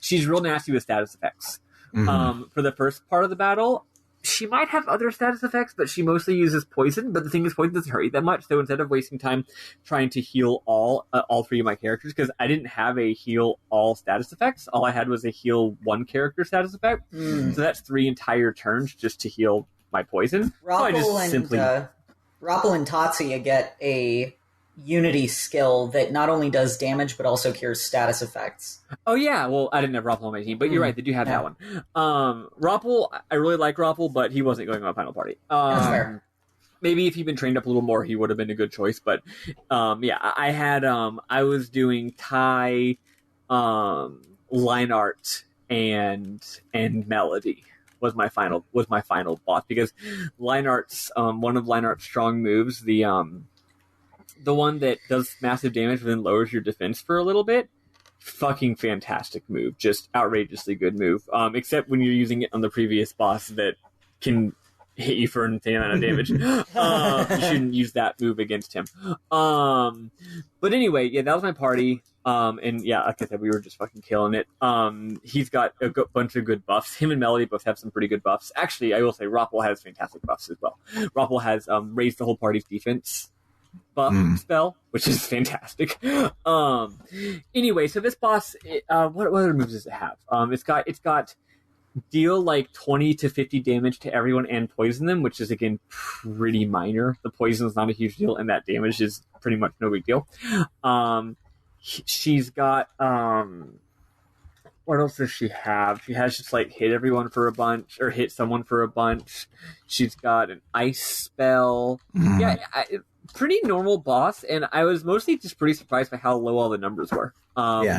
She's real nasty with status effects. For the first part of the battle, she might have other status effects, but she mostly uses poison. But the thing is, poison doesn't hurt you that much. So instead of wasting time trying to heal all 3 of my characters, because I didn't have a heal all status effects, all I had was a heal 1 character status effect. So that's 3 entire turns just to heal my poison. Roppel and Tatsuya get a Unity skill that not only does damage but also cures status effects. Oh yeah, well I didn't have Roppel on my team, but you're right, they do have that one. Roppel, I really like Roppel, but he wasn't going on my final party. That's fair. Maybe if he'd been trained up a little more, he would have been a good choice. But I had I was doing Tai, line art, and Melody was my final boss, because line art's one of line art's strong moves, the one that does massive damage but then lowers your defense for a little bit. Fucking fantastic move. Just outrageously good move. Except when you're using it on the previous boss that can hit you for an insane amount of damage. You shouldn't use that move against him. But anyway, yeah, that was my party. And yeah, like I said, we were just fucking killing it. He's got a bunch of good buffs. Him and Melody both have some pretty good buffs. Actually, I will say Roppel has fantastic buffs as well. Roppel has raised the whole party's defense buff spell, which is fantastic. Anyway, so this boss, what other moves does it have? It's got deal like 20 to 50 damage to everyone and poison them, which is again pretty minor. The poison is not a huge deal, and that damage is pretty much no big deal. She's got what else does she have? She has just like hit everyone for a bunch, or hit someone for a bunch. She's got an ice spell. Yeah, pretty normal boss, and I was mostly just pretty surprised by how low all the numbers were.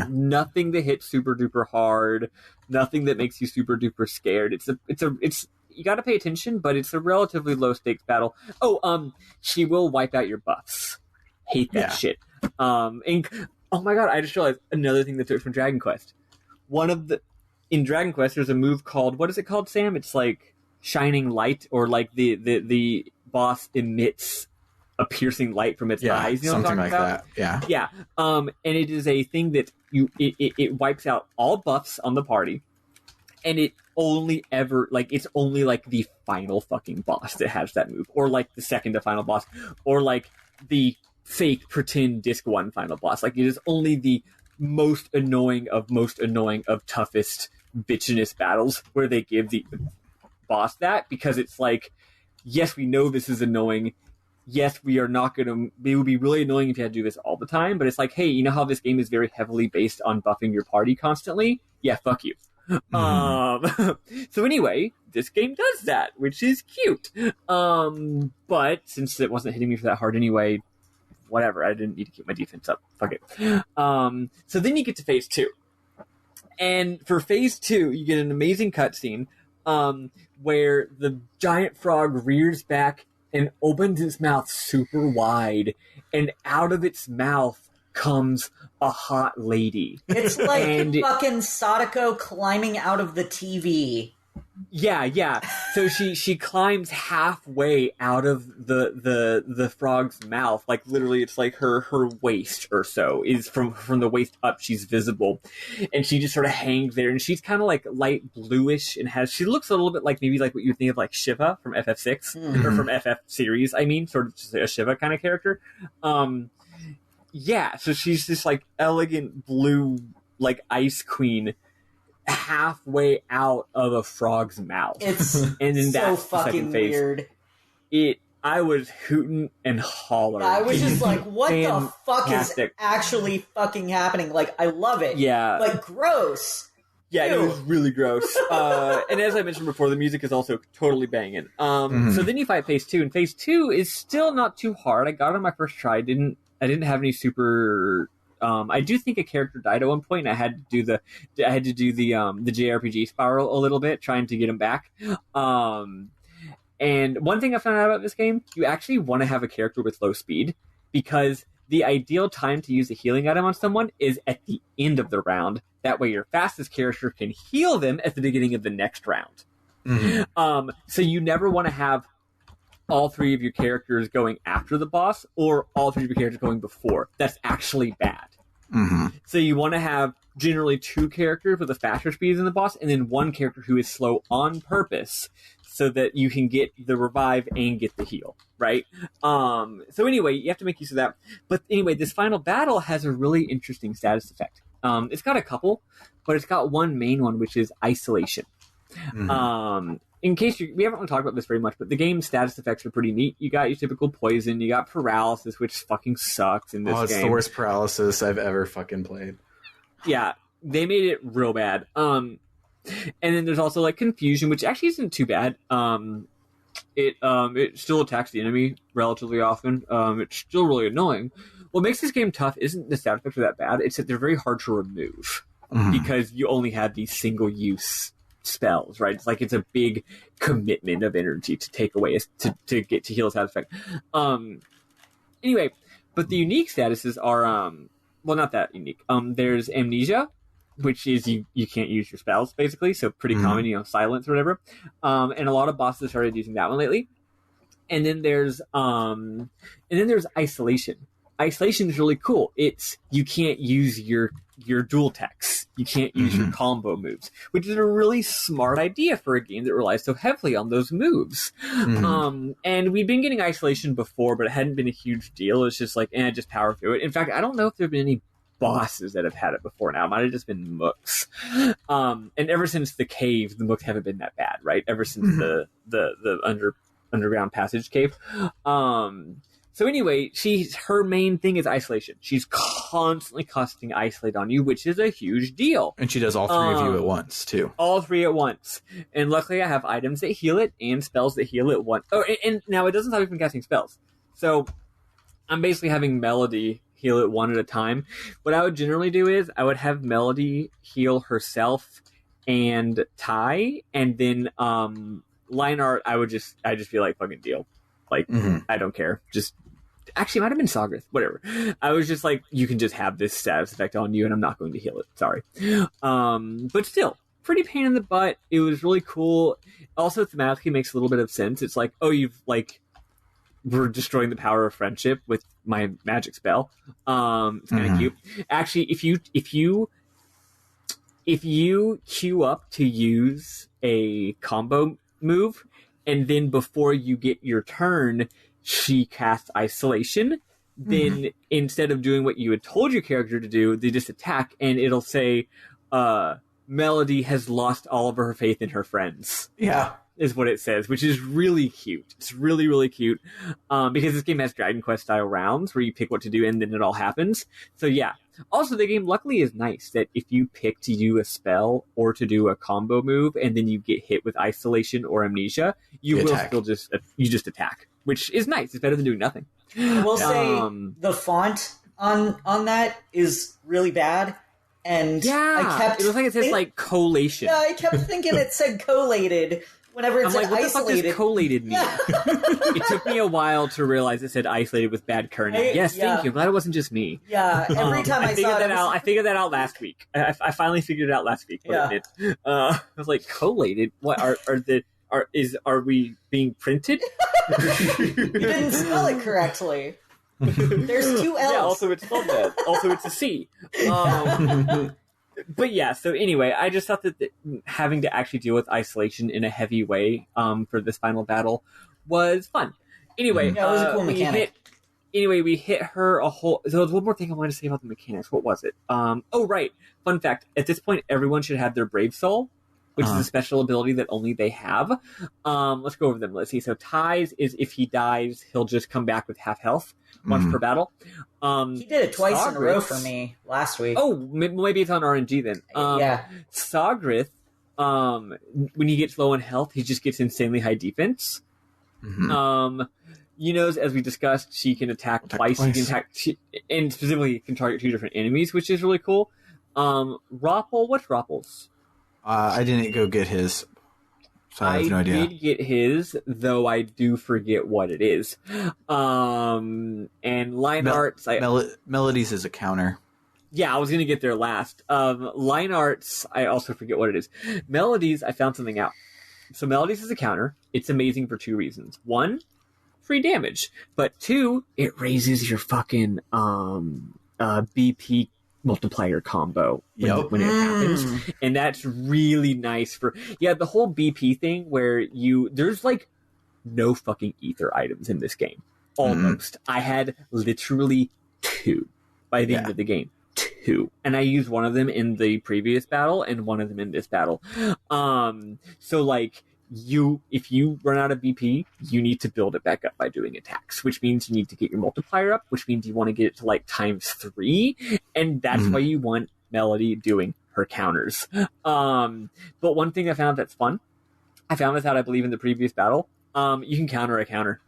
Nothing that hits super duper hard, nothing that makes you super duper scared. It's you got to pay attention, but it's a relatively low stakes battle. She will wipe out your buffs. Hate that shit. And oh my god, I just realized another thing that took from Dragon Quest. In Dragon Quest, there's a move called, what is it called, Sam? It's like Shining Light, or like the boss emits a piercing light from its eyes. You know something what I'm talking like about? that. Yeah. And it is a thing that it wipes out all buffs on the party, and it only ever it's only like the final fucking boss that has that move, or like the second to final boss, or like the fake pretend disc 1 final boss. Like, it is only the most annoying of toughest bitchiness battles where they give the boss that, because it's like, yes, we know this is annoying. Yes, we are not going to... It would be really annoying if you had to do this all the time, but it's like, hey, you know how this game is very heavily based on buffing your party constantly? Yeah, fuck you. So anyway, this game does that, which is cute. But since it wasn't hitting me for that hard anyway, whatever, I didn't need to keep my defense up. Fuck it. So then you get to phase 2. And for phase 2, you get an amazing cutscene where the giant frog rears back and opens its mouth super wide, and out of its mouth comes a hot lady. It's like fucking Sadako climbing out of the TV. Yeah. So she climbs halfway out of the frog's mouth, like literally, it's like her waist or so is from the waist up. She's visible, and she just sort of hangs there, and she's kind of like light bluish, and she looks a little bit like maybe like what you think of like Shiva from FF6 or from FF series. I mean, sort of just a Shiva kind of character. Yeah. So she's this like elegant blue like ice queen halfway out of a frog's mouth. It's and then so fucking weird. I was hooting and hollering. I was just like, what the fuck is actually fucking happening? Like, I love it. Yeah. But gross. Yeah, it was really gross. And as I mentioned before, the music is also totally banging. So then you fight Phase 2, and Phase 2 is still not too hard. I got it on my first try. I didn't have any super... I do think a character died at one point, and I had to do the JRPG spiral a little bit, trying to get him back. And one thing I found out about this game, you actually want to have a character with low speed, because the ideal time to use a healing item on someone is at the end of the round. That way your fastest character can heal them at the beginning of the next round. So you never want to have all three of your characters going after the boss, or all three of your characters going before. That's actually bad. So you want to have generally two characters with a faster speed than the boss, and then one character who is slow on purpose, so that you can get the revive and get the heal, right? So anyway, you have to make use of that. But anyway, this final battle has a really interesting status effect. It's got a couple, but it's got one main one, which is isolation. In case we haven't really talked about this very much, but the game's status effects are pretty neat. You got your typical poison, you got paralysis, which fucking sucks in this game. Oh, it's the worst paralysis I've ever fucking played. Yeah, they made it real bad. And then there's also like confusion, which actually isn't too bad. It still attacks the enemy relatively often. It's still really annoying. What makes this game tough isn't the stat effects are that bad. It's that they're very hard to remove because you only have these single use spells, right? It's like it's a big commitment of energy to take away to get to heal a stat effect. Anyway, but the unique statuses are well, not that unique. There's amnesia, which is you can't use your spells basically, so pretty common, silence or whatever. And a lot of bosses started using that one lately. And then there's isolation. Isolation is really cool. It's you can't use your dual techs. You can't use your combo moves, which is a really smart idea for a game that relies so heavily on those moves. And we've been getting isolation before, but it hadn't been a huge deal. It's just like, just power through it. In fact, I don't know if there have been any bosses that have had it before now. It might have just been mooks. And ever since the cave, the mooks haven't been that bad, right? Ever since the underground passage cave. So anyway, her main thing is isolation. She's constantly casting isolate on you, which is a huge deal. And she does all three of you at once, too. All three at once. And luckily I have items that heal it and spells that heal it once. Oh, and now it doesn't stop you from casting spells. So I'm basically having Melody heal it one at a time. What I would generally do is I would have Melody heal herself and Ty, and then line art I just be like, fucking deal. Like, I don't care. Actually, it might have been Sagrath. Whatever. I was just like, you can just have this status effect on you, and I'm not going to heal it. Sorry. But still, pretty pain in the butt. It was really cool. Also, thematically makes a little bit of sense. It's like, oh, we're destroying the power of friendship with my magic spell. It's kind of cute. Actually, if you queue up to use a combo move, and then before you get your turn, she casts isolation, then instead of doing what you had told your character to do, they just attack, and it'll say, Melody has lost all of her faith in her friends. Yeah. Is what it says, which is really cute. It's really, really cute. Because this game has Dragon Quest style rounds where you pick what to do and then it all happens. So yeah. Also, the game luckily is nice that if you pick to do a spell or to do a combo move and then you get hit with isolation or amnesia, you will still just attack, which is nice. It's better than doing nothing. I will say the font on that is really bad. And it looks like it says like collation. Yeah, I kept thinking it said collated, Whenever it I'm said like, what isolated. the fuck does collated mean? It took me a while to realize it said isolated with bad kerning. Yes, thank you. I'm glad it wasn't just me. Yeah, every time I saw it, I figured that out last week. I finally figured it out last week. I was like, collated? What are we being printed? You didn't spell it correctly. There's 2 L's. Yeah, also it's spelled bad. Also it's a C. But yeah, so anyway, I just thought that having to actually deal with isolation in a heavy way for this final battle was fun. Anyway, yeah, it was a cool mechanic. We hit her a whole... So there's one more thing I wanted to say about the mechanics. What was it? Oh, right. Fun fact. At this point, everyone should have their Brave Soul, which is a special ability that only they have. Let's go over them. Let's see. So Ty's is if he dies, he'll just come back with half health once per battle. He did it twice in a row for me last week. Oh, maybe it's on RNG then. Yeah. Sogrith, when he gets low on health, he just gets insanely high defense. As we discussed, she can attack twice. She can attack, and specifically can target 2 different enemies, which is really cool. Roppel, what's Roppel's? I didn't go get his, so I have no idea. I did get his, though I do forget what it is. And line arts... Melodies is a counter. Yeah, I was going to get there last. Line arts, I also forget what it is. Melodies, I found something out. So Melodies is a counter. It's amazing for 2 reasons. 1, free damage. But 2, it raises your fucking BP multiplier combo when it happens, and that's really nice for the whole BP thing where there's like no fucking ether items in this game almost. I had literally 2 by the end of the game, 2, and I used one of them in the previous battle and one of them in this battle. So like if you run out of BP, you need to build it back up by doing attacks, which means you need to get your multiplier up, which means you want to get it to like ×3, and that's why you want Melody doing her counters. But one thing I found that's fun, I found this out, I believe, in the previous battle, you can counter a counter.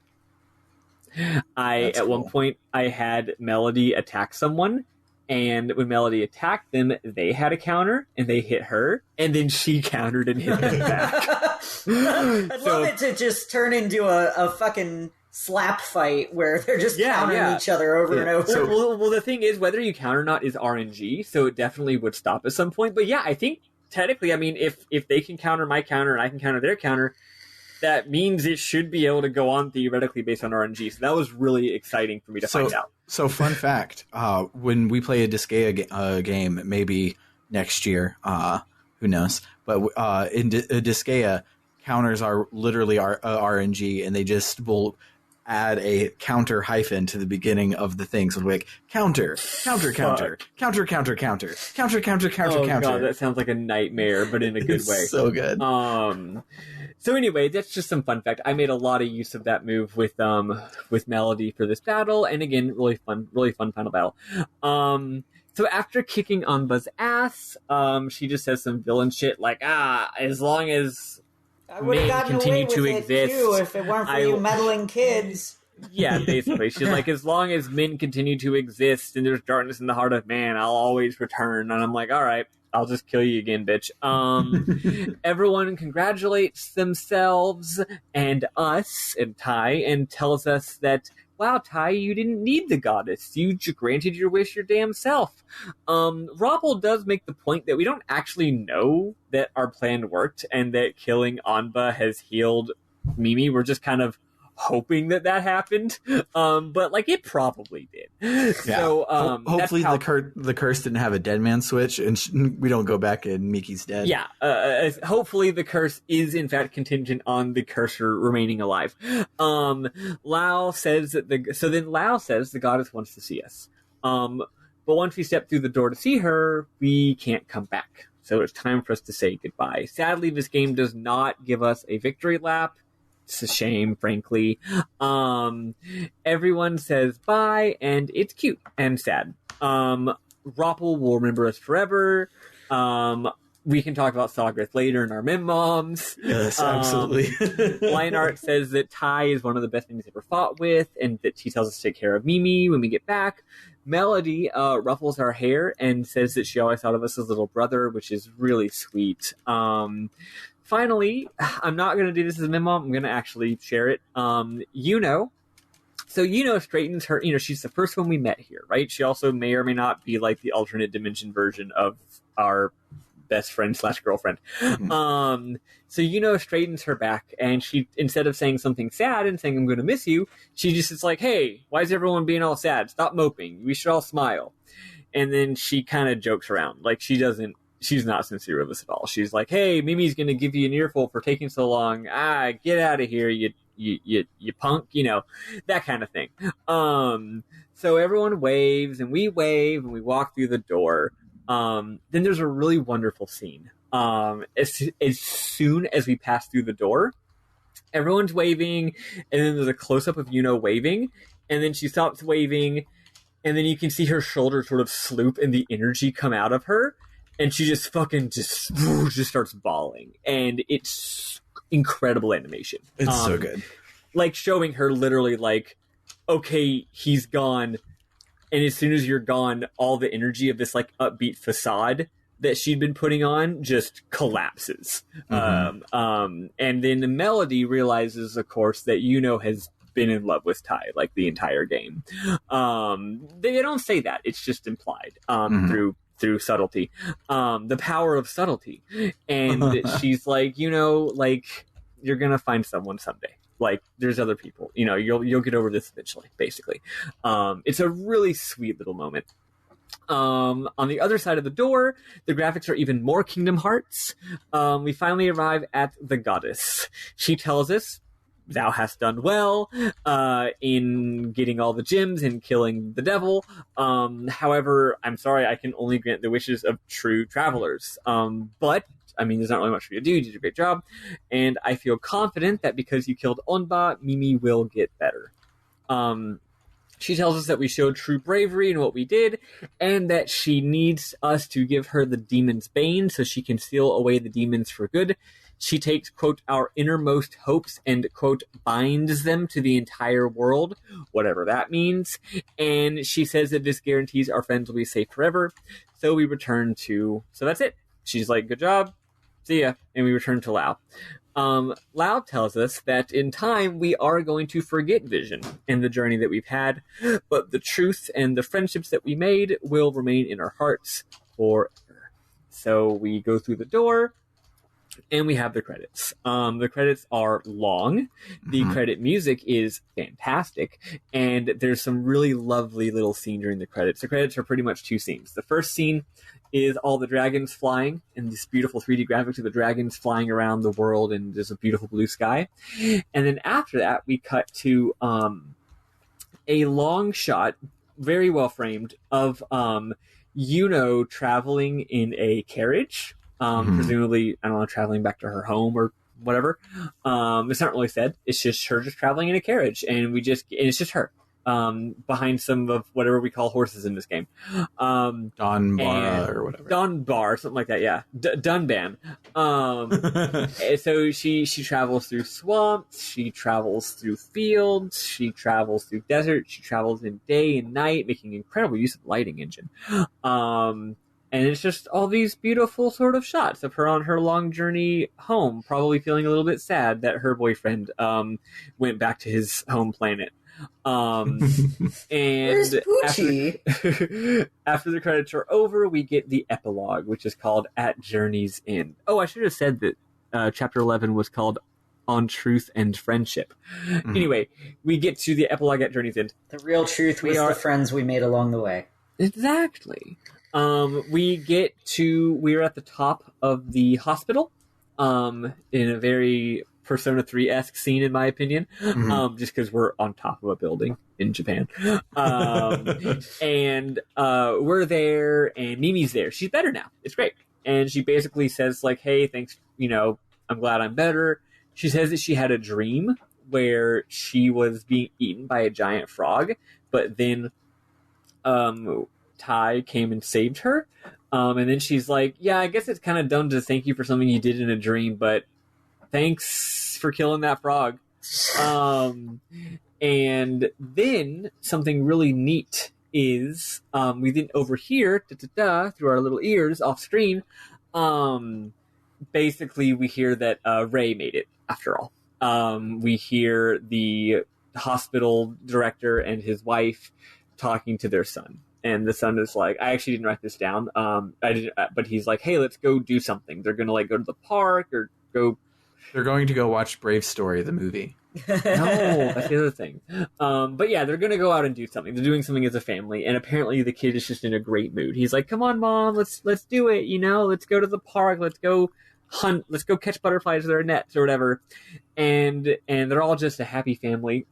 At one point, I had Melody attack someone, and when Melody attacked them, they had a counter, and they hit her, and then she countered and hit them back. I'd love it to just turn into a fucking slap fight where they're just countering each other over and over. Well, the thing is, whether you counter or not is RNG, so it definitely would stop at some point. But yeah, I think technically, I mean, if they can counter my counter and I can counter their counter, that means it should be able to go on theoretically based on RNG. So that was really exciting for me to find out. So fun fact, when we play a Disgaea game, maybe next year, who knows, but in Disgaea, counters are literally RNG, and they just will add a counter hyphen to the beginning of the thing. So like counter. Oh God, that sounds like a nightmare, but in a good way. So good. So anyway, that's just some fun fact. I made a lot of use of that move with Melody for this battle, and again, really fun final battle. So after kicking Anba's ass, she just says some villain shit like, as long as I would have gotten away with it too if it weren't for you meddling kids. Yeah, basically. She's like, as long as men continue to exist and there's darkness in the heart of man, I'll always return. And I'm like, all right, I'll just kill you again, bitch. Everyone congratulates themselves and us and Ty and tells us that, wow, Ty, you didn't need the goddess. You granted your wish your damn self. Roppel does make the point that we don't actually know that our plan worked and that killing Anba has healed Mimi. We're just kind of hoping that happened, but like it probably did. Yeah. So hopefully the curse didn't have a dead man switch, and we don't go back and Miki's dead. Yeah, hopefully the curse is in fact contingent on the cursor remaining alive. Lao says that Lao says the goddess wants to see us, but once we step through the door to see her, we can't come back. So it's time for us to say goodbye. Sadly, this game does not give us a victory lap. It's a shame, frankly. Everyone says bye, and it's cute and sad. Roppel will remember us forever. We can talk about Sogrith later in our mem moms. Yes, absolutely. Line art says that Ty is one of the best things he's ever fought with, and that he tells us to take care of Mimi when we get back. Melody ruffles our hair and says that she always thought of us as little brother, which is really sweet. finally, I'm not going to do this as a memo. I'm going to actually share it. So straightens her. She's the first one we met here, right? She also may or may not be like the alternate dimension version of our best friend / girlfriend. Mm-hmm. So straightens her back, and she, instead of saying something sad and saying I'm going to miss you, she just is like, hey, why is everyone being all sad? Stop moping. We should all smile. And then she kind of jokes around, like she's not sincere with us at all. She's like, hey, Mimi's going to give you an earful for taking so long. Get out of here, you punk, that kind of thing. So everyone waves, and we wave, and we walk through the door. Then there's a really wonderful scene. As soon as we pass through the door, everyone's waving, and then there's a close-up of waving, and then she stops waving, and then you can see her shoulder sort of sloop and the energy come out of her, and she just starts bawling, and it's incredible animation. It's so good. Like showing her literally like, okay, he's gone, and as soon as you're gone, all the energy of this like upbeat facade that she'd been putting on just collapses. Mm-hmm. And then the Melody realizes, of course, that has been in love with Tai like the entire game. They don't say that; it's just implied through subtlety, the power of subtlety. And she's like, like you're gonna find someone someday. Like there's other people, you'll get over this eventually, basically. It's a really sweet little moment. On the other side of the door, the graphics are even more Kingdom Hearts. We finally arrive at the goddess. She tells us, thou hast done well in getting all the gems and killing the devil. However, I'm sorry, I can only grant the wishes of true travelers. But there's not really much for you to do. You did a great job. And I feel confident that because you killed Onba, Mimi will get better. She tells us that we showed true bravery in what we did, and that she needs us to give her the demon's bane so she can seal away the demons for good. She takes, quote, our innermost hopes and, quote, binds them to the entire world, whatever that means. And she says that this guarantees our friends will be safe forever. So we return to... So that's it. She's like, good job. See ya. And we return to Lau. Lau tells us that in time we are going to forget Vision and the journey that we've had, but the truth and the friendships that we made will remain in our hearts forever. So we go through the door, and we have the credits. The credits are long. The credit music is fantastic, and there's some really lovely little scene during the credits. The credits are pretty much two scenes. The first scene is all the dragons flying, and this beautiful 3D graphics of the dragons flying around the world, and there's a beautiful blue sky. And then after that, we cut to a long shot, very well framed, of Yuno traveling in a carriage. Presumably, I don't know, traveling back to her home or whatever. It's not really said. It's just her just traveling in a carriage, and it's just her behind some of whatever we call horses in this game. Donbar or whatever. Donbar, something like that. Yeah, Dunban. So she travels through swamps. She travels through fields. She travels through deserts. She travels in day and night, making incredible use of the lighting engine. And it's just all these beautiful sort of shots of her on her long journey home, probably feeling a little bit sad that her boyfriend went back to his home planet. And after the credits are over, we get the epilogue, which is called At Journey's End. Oh, I should have said that Chapter 11 was called On Truth and Friendship. Anyway, we get to the epilogue at Journey's End. The real truth was the friends we made along the way. Exactly. We're at the top of the hospital, in a very Persona 3-esque scene, in my opinion, just because we're on top of a building in Japan. And we're there, and Mimi's there. She's better now. It's great. And she basically says, like, hey, thanks, I'm glad I'm better. She says that she had a dream where she was being eaten by a giant frog, but then Tai came and saved her. And then she's like, yeah, I guess it's kind of dumb to thank you for something you did in a dream, but thanks for killing that frog. And then something really neat is we then overhear through our little ears off screen basically we hear that Ray made it after all. We hear the hospital director and his wife talking to their son. And the son is like, I actually didn't write this down. But he's like, hey, let's go do something. They're going to like go to the park or go. They're going to go watch Brave Story, the movie. No, that's the other thing. But yeah, they're going to go out and do something. They're doing something as a family. And apparently the kid is just in a great mood. He's like, come on, Mom, let's do it. You know, let's go to the park. Let's go hunt. Let's go catch butterflies with our nets or whatever. And they're all just a happy family.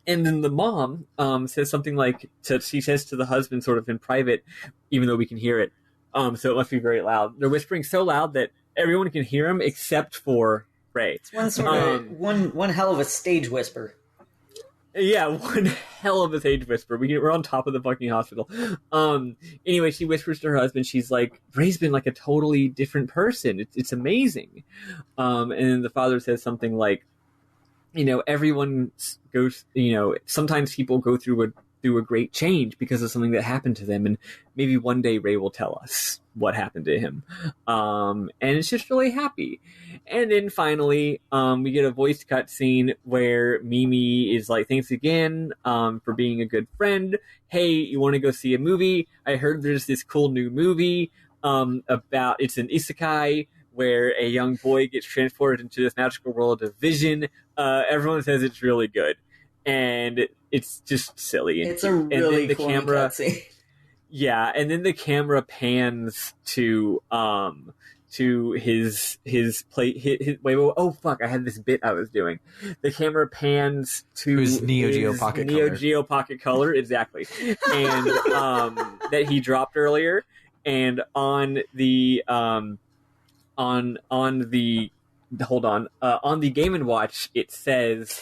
And then the mom says something like, she says to the husband sort of in private, even though we can hear it, so it must be very loud. They're whispering so loud that everyone can hear them except for Ray. It's one hell of a stage whisper. Yeah, one hell of a stage whisper. We're on top of the fucking hospital. Anyway, she whispers to her husband, she's like, Ray's been like a totally different person. It's amazing. And then the father says something like, you know, everyone goes, you know, sometimes people go through a great change because of something that happened to them. And maybe one day Ray will tell us what happened to him. And it's just really happy. And then finally, we get a voice cut scene where Mimi is like, thanks again for being a good friend. Hey, you want to go see a movie? I heard there's this cool new movie it's an isekai where a young boy gets transported into this magical world of vision. Everyone says it's really good. And it's just silly. It's a really cool cutscene. Yeah, and then the camera pans to his plate. Wait, oh fuck! I had this bit I was doing. The camera pans to his Neo Geo Pocket Color, exactly, and that he dropped earlier, and on the on the Game & Watch, it says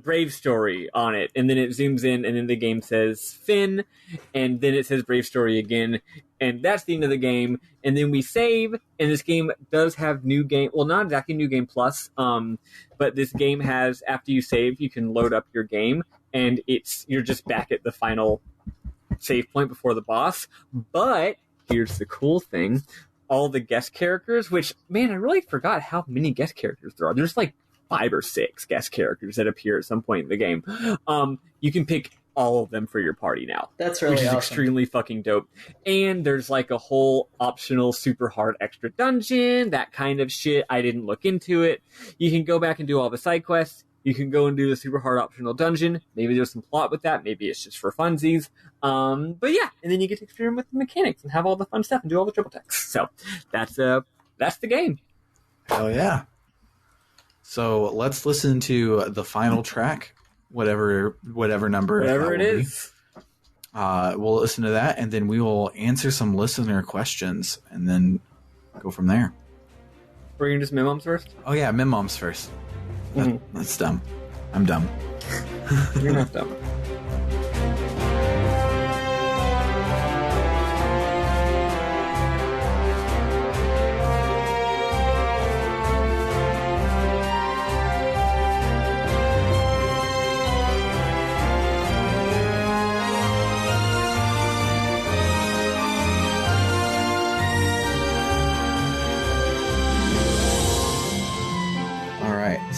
Brave Story on it, and then it zooms in, and then the game says Finn, and then it says Brave Story again, and that's the end of the game. And then we save, and this game does have new game, well, not exactly new game plus, but this game has, after you save, you can load up your game, and you're just back at the final save point before the boss. But here's the cool thing. All the guest characters, which, man, I really forgot how many guest characters there are. There's like 5 or 6 guest characters that appear at some point in the game. You can pick all of them for your party now. That's really awesome. Which is awesome. Extremely fucking dope. And there's like a whole optional super hard extra dungeon, that kind of shit. I didn't look into it. You can go back and do all the side quests. You can go and do the super hard optional dungeon. Maybe there's some plot with that. Maybe it's just for funsies. But yeah, and then you get to experiment with the mechanics and have all the fun stuff and do all the triple text. So that's the game. Hell yeah. So let's listen to the final track, whatever number. Whatever it is. We'll listen to that, and then we will answer some listener questions, and then go from there. We're going to just Mim-Moms first? Oh yeah, Mim-Moms first. That's dumb. I'm dumb. You're not dumb.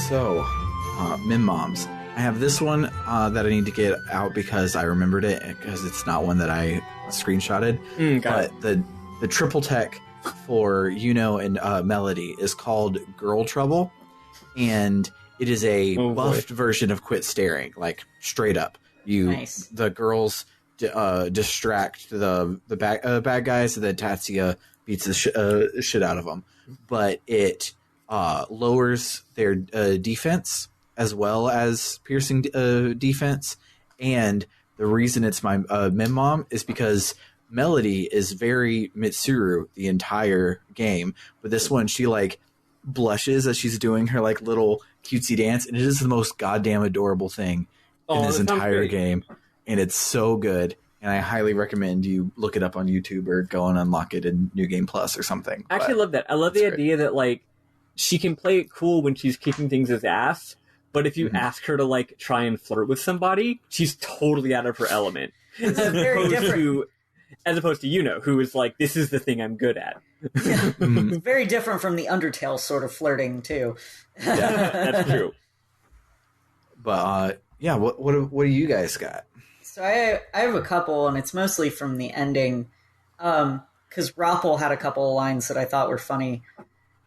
So, Mim-Moms. I have this one that I need to get out because I remembered it, because it's not one that I screenshotted. But the triple tech for Yuno and Melody is called Girl Trouble, and it is a buffed version of Quit Staring, like straight up. The girls distract the bad guys, and then Tatsuya beats the shit out of them. But it lowers their defense as well as piercing defense. And the reason it's my Mim-Mom is because Melody is very Mitsuru the entire game, but this one she like blushes as she's doing her like little cutesy dance, and it is the most goddamn adorable thing in this entire game, and it's so good. And I highly recommend you look it up on YouTube or go and unlock it in New Game Plus or something. I actually love that. I love the idea that like she can play it cool when she's kicking things as ass, but if you ask her to like try and flirt with somebody, she's totally out of her element. It's very different. as opposed to Yuno, who is like, this is the thing I'm good at. Yeah. It's very different from the Undertale sort of flirting, too. Yeah, that's true. But, yeah, what do you guys got? So I have a couple, and it's mostly from the ending, because Roppel had a couple of lines that I thought were funny.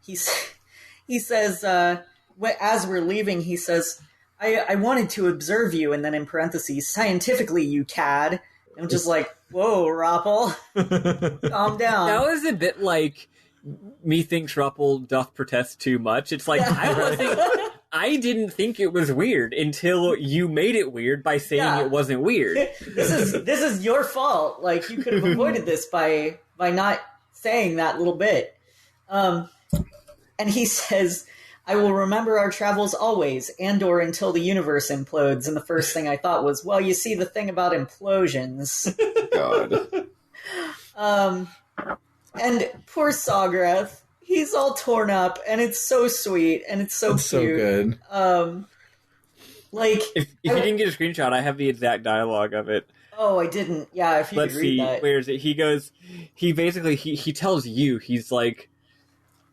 He says, as we're leaving, he says, I wanted to observe you, and then in parentheses, scientifically, you cad. I'm just like, whoa, Roppel, calm down. That was a bit like, methinks Roppel doth protest too much. It's like, I didn't think it was weird until you made it weird by saying it wasn't weird. This is your fault. Like, you could have avoided this by not saying that little bit. And he says, I will remember our travels always, and/or until the universe implodes. And the first thing I thought was, well, you see the thing about implosions. God. And poor Sogreth, he's all torn up, and it's so sweet, and it's so cute. So good. Like, if you didn't get a screenshot, I have the exact dialogue of it. Oh, I didn't. Yeah, if you Let's could read see, that. where is it? He goes, he basically, he tells you, he's like,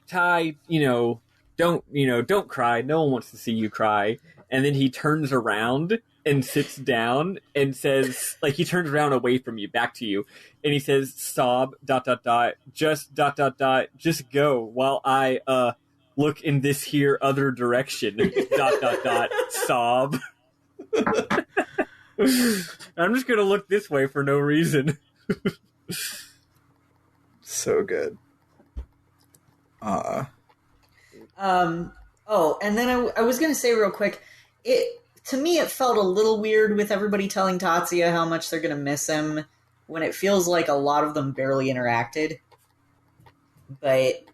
Ty, don't cry. No one wants to see you cry. And then he turns around and sits down and says, like, he turns around away from you, back to you. And he says, sob, ... just ... just go while I, look in this here other direction, ... sob. I'm just gonna look this way for no reason. So good. Oh, and then I was going to say real quick, to me it felt a little weird with everybody telling Tatsuya how much they're going to miss him when it feels like a lot of them barely interacted. But,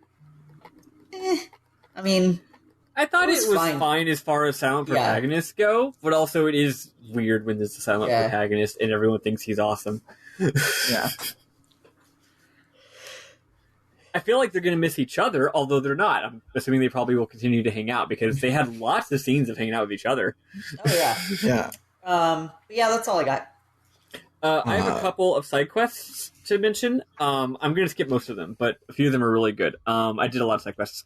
I mean, I thought it was fine as far as silent protagonists go, but also it is weird when there's a silent protagonist and everyone thinks he's awesome. Yeah. I feel like they're going to miss each other, although they're not. I'm assuming they probably will continue to hang out because they had lots of scenes of hanging out with each other. Oh, yeah. Yeah. Yeah, that's all I got. I have a couple of side quests to mention. I'm going to skip most of them, but a few of them are really good. I did a lot of side quests.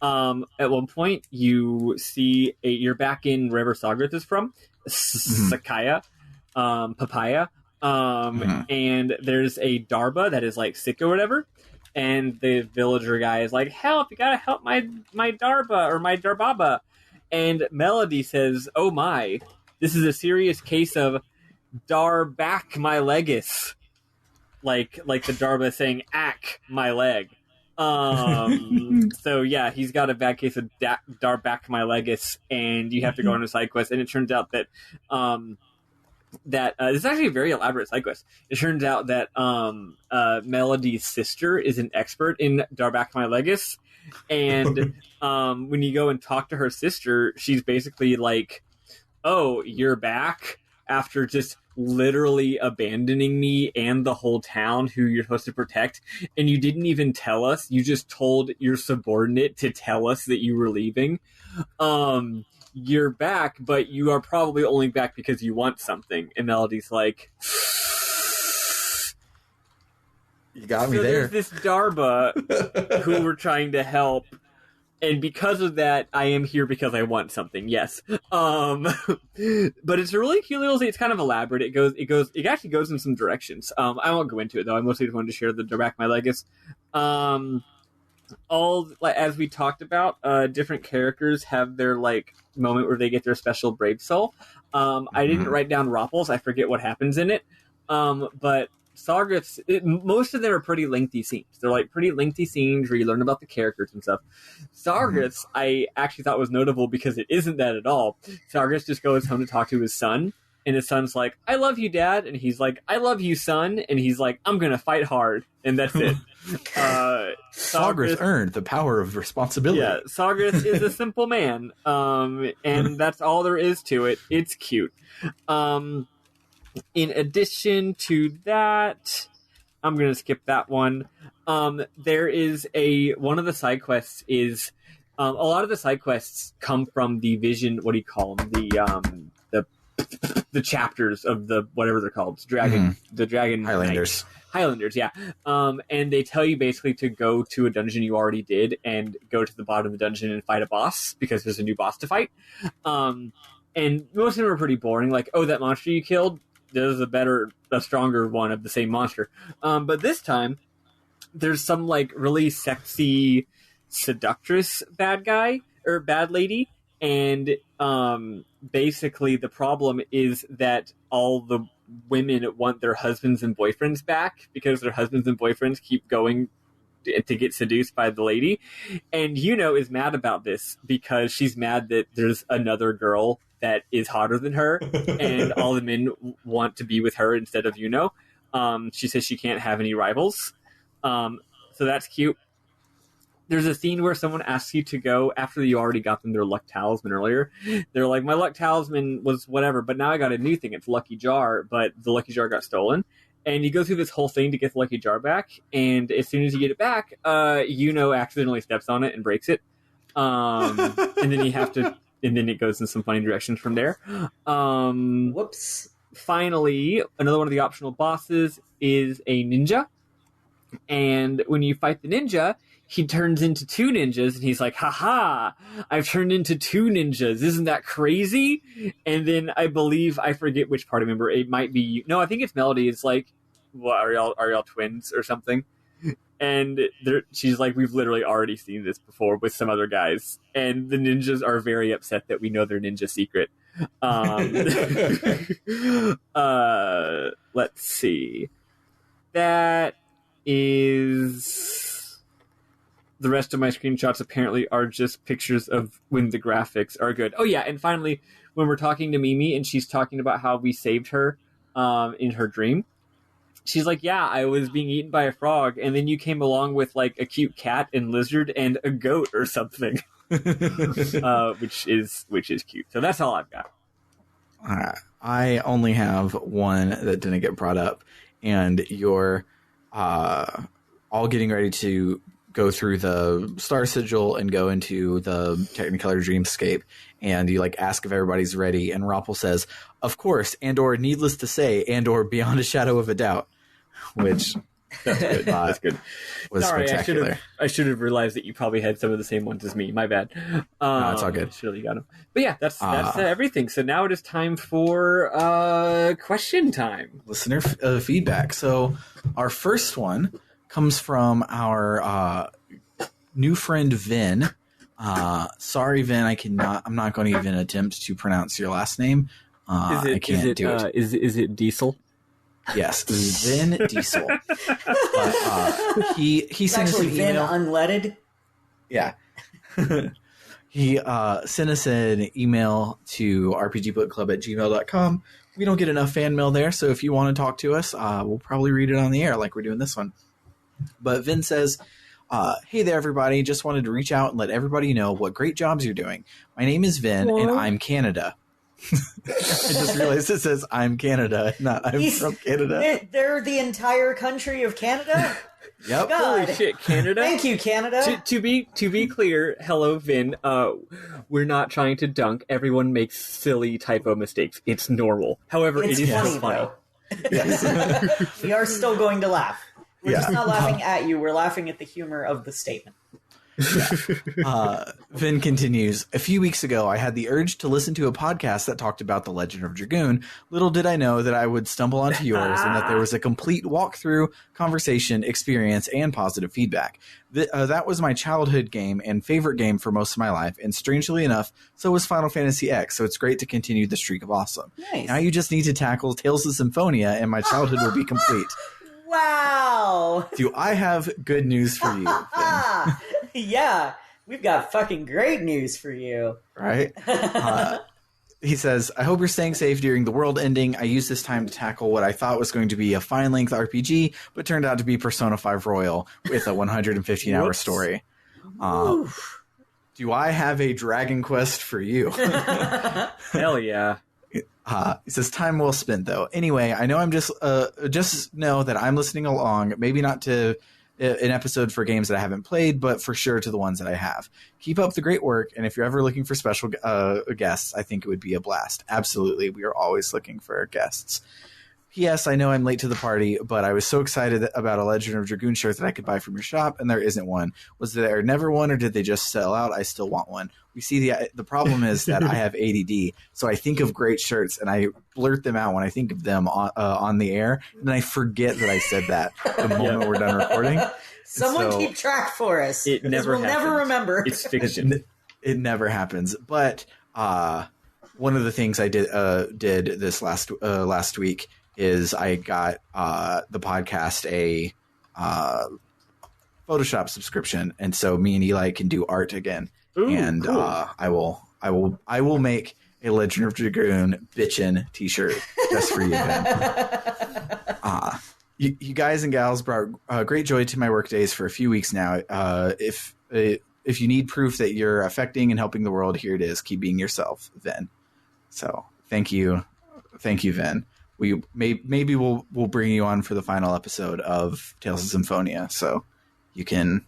At one point, you see you're back in wherever Sogreth is from, Sakaya, Papaya, and there's a Darba that is like sick or whatever. And the villager guy is like, help, you gotta help my Darba or my Darbaba. And Melody says, oh my, this is a serious case of dar back my legis. Like the Darba saying, ack my leg. So yeah, he's got a bad case of dar back my legis, and you have to go on a side quest. And it turns out that, this is actually a very elaborate side quest. It turns out that Melody's sister is an expert in Darback My Legis, and when you go and talk to her sister, she's basically like, oh, you're back after just literally abandoning me and the whole town who you're supposed to protect, and you didn't even tell us. You just told your subordinate to tell us that you were leaving. You're back, but you are probably only back because you want something. And Melody's like, you got me there. There's this Darba who we're trying to help, and because of that, I am here because I want something. Yes, but it's a really cute little thing. It's kind of elaborate. It actually goes in some directions. I won't go into it though. I mostly just wanted to share the Darback My Legis. All, like, as we talked about, different characters have their like moment where they get their special brave soul. I didn't write down Roppel's. I forget what happens in it. But Sogreth's, most of them are pretty lengthy scenes. They're like pretty lengthy scenes where you learn about the characters and stuff. Sogreth's, I actually thought was notable because it isn't that at all. Sogreth just goes home to talk to his son. And his son's like, I love you, Dad. And he's like, I love you, son. And he's like, I'm going to fight hard. And that's it. Sogreth earned the power of responsibility. Yeah, Sogreth is a simple man. And that's all there is to it. It's cute. In addition to that, I'm going to skip that one. There is one of the side quests is, a lot of the side quests come from the vision, what do you call them? the chapters of the whatever they're called, the dragon Highlanders. Highlanders, yeah. And they tell you basically to go to a dungeon you already did and go to the bottom of the dungeon and fight a boss because there's a new boss to fight. And most of them are pretty boring. Like, oh, that monster you killed, there's a stronger one of the same monster. But this time, there's some like really sexy seductress bad guy or bad lady, and basically the problem is that all the women want their husbands and boyfriends back because their husbands and boyfriends keep going to get seduced by the lady, and Yuno is mad about this because she's mad that there's another girl that is hotter than her and all the men want to be with her instead of Yuno. She says she can't have any rivals. So that's cute. There's a scene where someone asks you to go after you already got them their luck talisman earlier. They're like, my luck talisman was whatever, but now I got a new thing. It's Lucky Jar, but the Lucky Jar got stolen. And you go through this whole thing to get the Lucky Jar back, and as soon as you get it back, Yuno accidentally steps on it and breaks it. And then you have to, and then it goes in some funny directions from there. Whoops. Finally, another one of the optional bosses is a ninja. And when you fight the ninja, he turns into two ninjas, and he's like, haha, I've turned into two ninjas. Isn't that crazy? And then I forget which party member. It might be, no, I think it's Melody. It's like, what, are y'all twins or something? And she's like, we've literally already seen this before with some other guys. And the ninjas are very upset that we know their ninja secret. Let's see. That is... The rest of my screenshots apparently are just pictures of when the graphics are good. Oh yeah, and finally, when we're talking to Mimi and she's talking about how we saved her in her dream, she's like, yeah, I was being eaten by a frog, and then you came along with like a cute cat and lizard and a goat or something, which is cute. So that's all I've got. I only have one that didn't get brought up, and you're all getting ready to go through the Star Sigil and go into the Technicolor Dreamscape, and you like ask if everybody's ready, and Roppel says, of course, and/or needless to say, and/or beyond a shadow of a doubt, which that's good. That's good. Was Sorry, spectacular. I should have realized that you probably had some of the same ones as me. My bad. No, it's all good. Surely you got them. But yeah, that's everything. So now it is time for question time. Listener feedback. So our first one comes from our new friend Vin. Sorry, Vin, I'm not going to even attempt to pronounce your last name. I can't do it. Is it Diesel? Yes, Vin Diesel. But, he sent us an email. Vin Unleaded. Yeah. He sent us an email to rpgbookclub@gmail.com. We don't get enough fan mail there, so if you want to talk to us, we'll probably read it on the air like we're doing this one. But Vin says, hey there, everybody. Just wanted to reach out and let everybody know what great jobs you're doing. My name is Vin, and I'm Canada. I just realized it says I'm Canada, not I'm from Canada. They're the entire country of Canada? Yep. God. Holy shit, Canada. Thank you, Canada. To be clear, hello, Vin. We're not trying to dunk. Everyone makes silly typo mistakes. It's normal. However, It's it is funny, funny. Yes. We are still going to laugh. We're just not laughing at you. We're laughing at the humor of the statement. Vin continues, a few weeks ago I had the urge to listen to a podcast that talked about The Legend of Dragoon. Little did I know that I would stumble onto yours and that there was a complete walkthrough, conversation, experience, and positive feedback. That was my childhood game and favorite game for most of my life, and strangely enough, so was Final Fantasy X, so it's great to continue the streak of awesome. Nice. Now you just need to tackle Tales of Symphonia and my childhood will be complete. Wow. Do I have good news for you, Vin? Yeah, we've got fucking great news for you. Right? He says, I hope you're staying safe during the world ending. I used this time to tackle what I thought was going to be a fine-length RPG, but turned out to be Persona 5 Royal with a 115-hour story. Do I have a Dragon Quest for you? Hell yeah. He says, time well spent, though. Anyway, I know I'm just know that I'm listening along, maybe not to an episode for games that I haven't played, but for sure to the ones that I have. Keep up the great work, and if you're ever looking for special guests, I think it would be a blast. Absolutely, we are always looking for guests. P.S. I know I'm late to the party, but I was so excited about a Legend of Dragoon shirt that I could buy from your shop, and there isn't one. Was there never one, or did they just sell out? I still want one. We see the problem is that I have ADD, so I think of great shirts, and I blurt them out when I think of them on the air, and then I forget that I said that the moment we're done recording. Someone keep track for us. It never happens. We'll never remember. It's fiction. It never happens. But one of the things I did this last week is I got the podcast a Photoshop subscription, and so me and Eli can do art again. Ooh, and cool. I will make a Legend of Dragoon bitchin' t-shirt just for you, Ben. You guys and gals brought great joy to my work days for a few weeks now. If you need proof that you're affecting and helping the world, here it is. Keep being yourself, Ven. So thank you, Ven. Maybe we'll bring you on for the final episode of Tales of Symphonia, so you can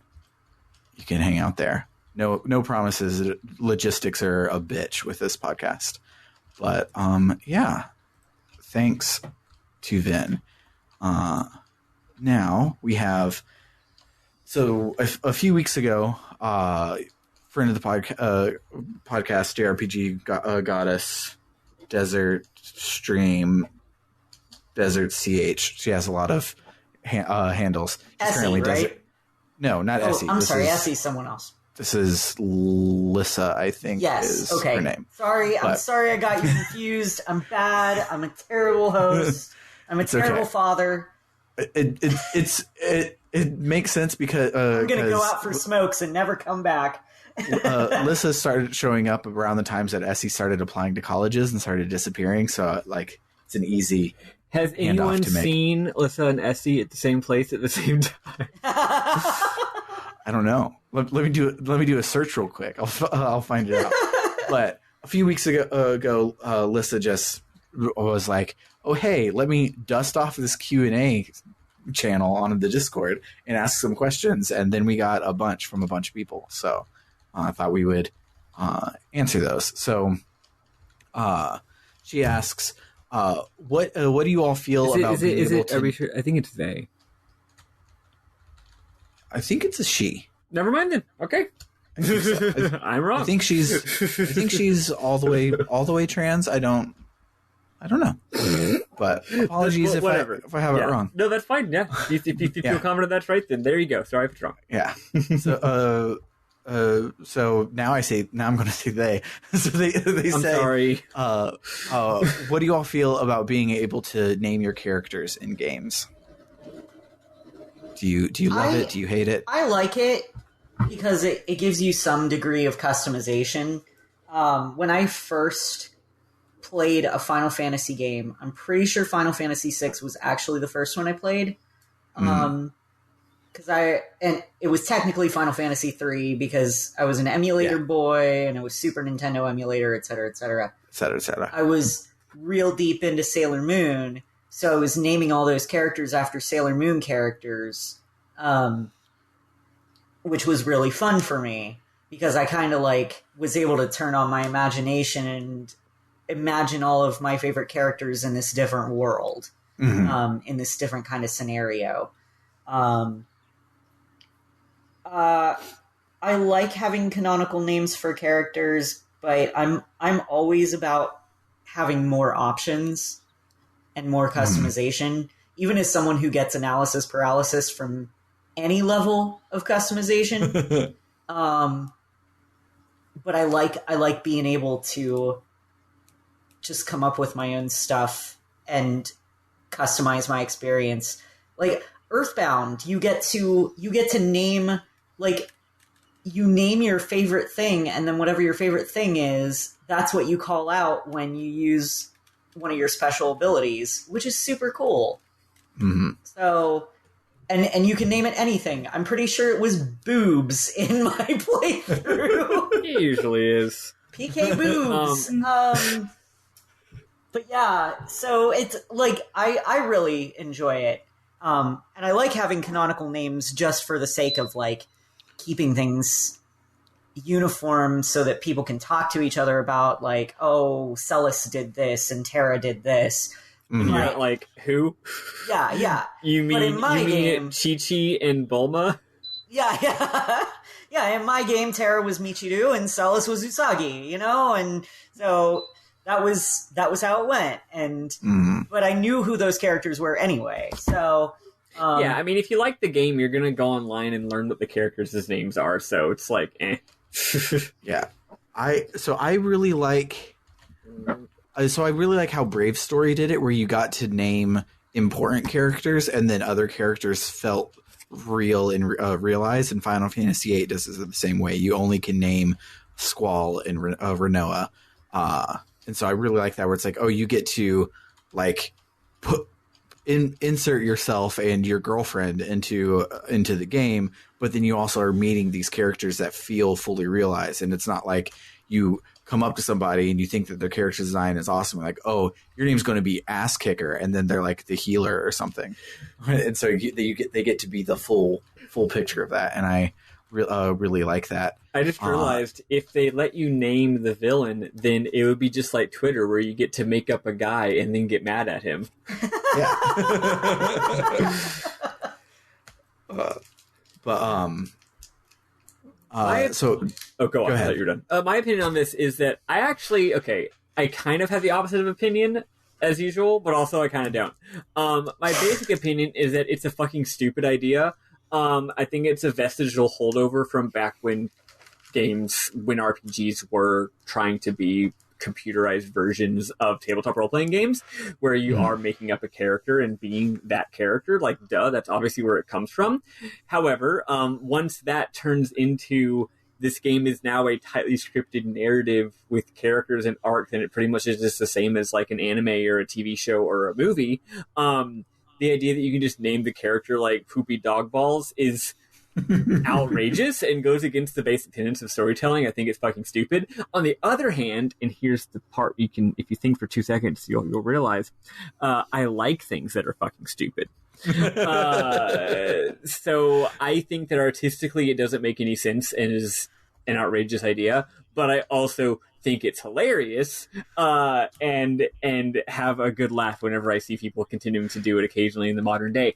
hang out there. No promises. Logistics are a bitch with this podcast, but yeah. Thanks to Vin. Now we have. So a few weeks ago, friend of the podcast, JRPG Goddess, Desert Stream, Desert CH. She has a lot of handles. She's Essie, currently right? Desert. No, not Essie. I'm sorry, Essie's someone else. This is Lissa, I think. Yes. Is Okay. her name. Sorry, I'm sorry I got you confused. I'm bad. I'm a terrible host. I'm a terrible father. It makes sense because I'm gonna go out for smokes and never come back. Lissa started showing up around the times that Essie started applying to colleges and started disappearing. So it's an easy. Has anyone seen Lissa and Essie at the same place at the same time? I don't know. Let me do a search real quick. I'll find it out. But a few weeks ago, Lissa just was like, "Oh hey, let me dust off this Q&A channel on the Discord and ask some questions." And then we got a bunch from a bunch of people. So I thought we would answer those. So she asks, "What do you all feel about being able to?" Are we sure? I think it's they. I think it's a she. Never mind then. Okay. I'm wrong. I think she's all the way trans. I don't know. But apologies if I have it wrong. No, that's fine. Yeah. If you feel confident that's right, then there you go. Sorry if it's wrong. Yeah. So now I'm going to say they. So they I'm say, sorry. What do you all feel about being able to name your characters in games? Do you love it? Do you hate it? I like it because it gives you some degree of customization. When I first played a Final Fantasy game, I'm pretty sure Final Fantasy VI was actually the first one I played. And it was technically Final Fantasy 3 because I was an emulator boy and it was Super Nintendo emulator, et cetera, et cetera. Et cetera, et cetera. I was real deep into Sailor Moon, so I was naming all those characters after Sailor Moon characters, which was really fun for me because I kind of was able to turn on my imagination and imagine all of my favorite characters in this different world, in this different kind of scenario. I like having canonical names for characters, but I'm always about having more options and more customization, even as someone who gets analysis paralysis from any level of customization. But I like being able to just come up with my own stuff and customize my experience. Like Earthbound, you get to name, you name your favorite thing, and then whatever your favorite thing is, that's what you call out when you use one of your special abilities, which is super cool. Mm-hmm. So, and you can name it anything. I'm pretty sure it was boobs in my playthrough. It usually is. PK boobs. But yeah, so it's I really enjoy it. And I like having canonical names just for the sake of, like, keeping things uniform so that people can talk to each other about, like, oh, Celis did this and Terra did this. Mm-hmm. Yeah, like, who? Yeah. You mean in my game, Chi-Chi and Bulma? Yeah. Yeah, in my game, Terra was Michiru and Celis was Usagi, you know? And so that was how it went. And but I knew who those characters were anyway. So yeah, I mean, if you like the game, you're gonna go online and learn what the characters' names are. So it's like, eh. Yeah, I really like how Brave Story did it, where you got to name important characters, and then other characters felt real and realized. And Final Fantasy VIII does it the same way. You only can name Squall and Renoa, and so I really like that, where it's like, oh, you get to like insert yourself and your girlfriend into the game, but then you also are meeting these characters that feel fully realized, and it's not like you come up to somebody and you think that their character design is awesome, like, oh, your name's going to be Ass Kicker, and then they're like the healer or something, and so they get to be the full picture of that, and I really like that. I just realized if they let you name the villain, then it would be just like Twitter, where you get to make up a guy and then get mad at him. Yeah. Go on. I thought you were done. My opinion on this is that I kind of have the opposite of opinion as usual, but also I kind of don't. My basic opinion is that it's a fucking stupid idea. I think it's a vestigial holdover from back when RPGs were trying to be computerized versions of tabletop role-playing games, where you are making up a character and being that character. Like, duh, that's obviously where it comes from. However, once that turns into this game is now a tightly scripted narrative with characters and arcs, and it pretty much is just the same as like an anime or a TV show or a movie, the idea that you can just name the character like Poopy Dog Balls is outrageous and goes against the basic tenets of storytelling. I think it's fucking stupid. On the other hand, and here's the part you can, if you think for 2 seconds, you'll realize, I like things that are fucking stupid. So I think that artistically it doesn't make any sense and is an outrageous idea, but I also think it's hilarious, and have a good laugh whenever I see people continuing to do it occasionally in the modern day.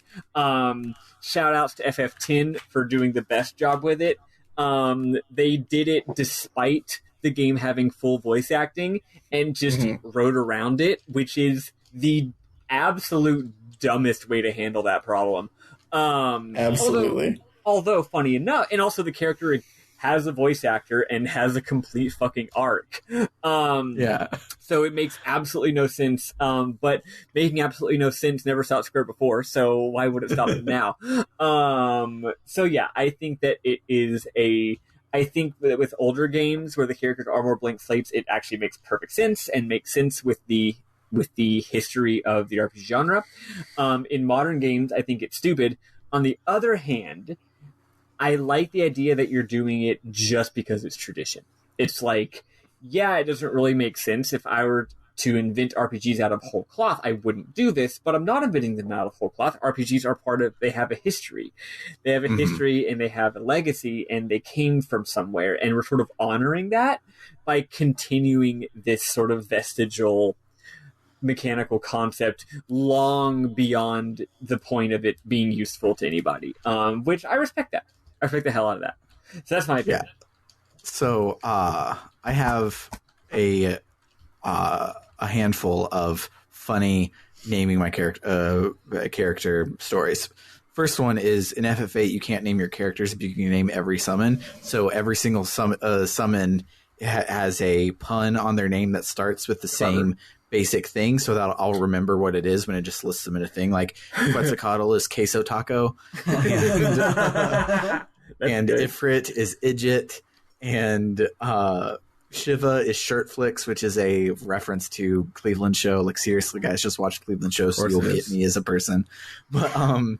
Shout outs to FF10 for doing the best job with it. They did it despite the game having full voice acting and just wrote around it, which is the absolute dumbest way to handle that problem. Absolutely. Although funny enough, and also the character has a voice actor and has a complete fucking arc. So it makes absolutely no sense. But making absolutely no sense never stopped Square before, so why would it stop it now? So yeah, I think that it is I think that with older games where the characters are more blank slates, it actually makes perfect sense and makes sense with the history of the RPG genre. In modern games, I think it's stupid. On the other hand, I like the idea that you're doing it just because it's tradition. It's like, yeah, it doesn't really make sense. If I were to invent RPGs out of whole cloth, I wouldn't do this, but I'm not inventing them out of whole cloth. RPGs are they have a history. They have a history and they have a legacy, and they came from somewhere, and we're sort of honoring that by continuing this sort of vestigial mechanical concept long beyond the point of it being useful to anybody, which I respect that. I respect the hell out of that. So that's my opinion. Yeah. So I have a handful of funny naming my character stories. First one is in FF8 you can't name your characters, but you can name every summon. So every single summon has a pun on their name that starts with the same basic thing, so that I'll remember what it is when it just lists them in a thing. Like Quetzalcoatl is Queso Taco, and Ifrit is Idjit, and Shiva is Shirt Flicks, which is a reference to Cleveland Show. Like, seriously, guys, just watch Cleveland Show so you'll get me as a person. But and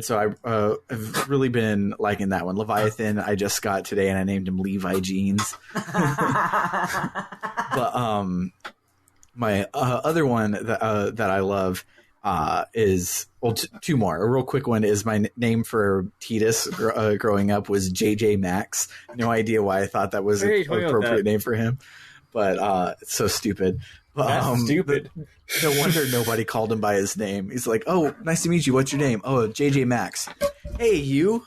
so I've really been liking that one. Leviathan I just got today, and I named him Levi Jeans. But my other one that I love is, well, two more. A real quick one is my name for Titus growing up was JJ Max. No idea why I thought that was an appropriate name for him, but it's so stupid. That's stupid. No wonder nobody called him by his name. He's like, "Oh, nice to meet you. What's your name?" "Oh, JJ Max." "Hey, you."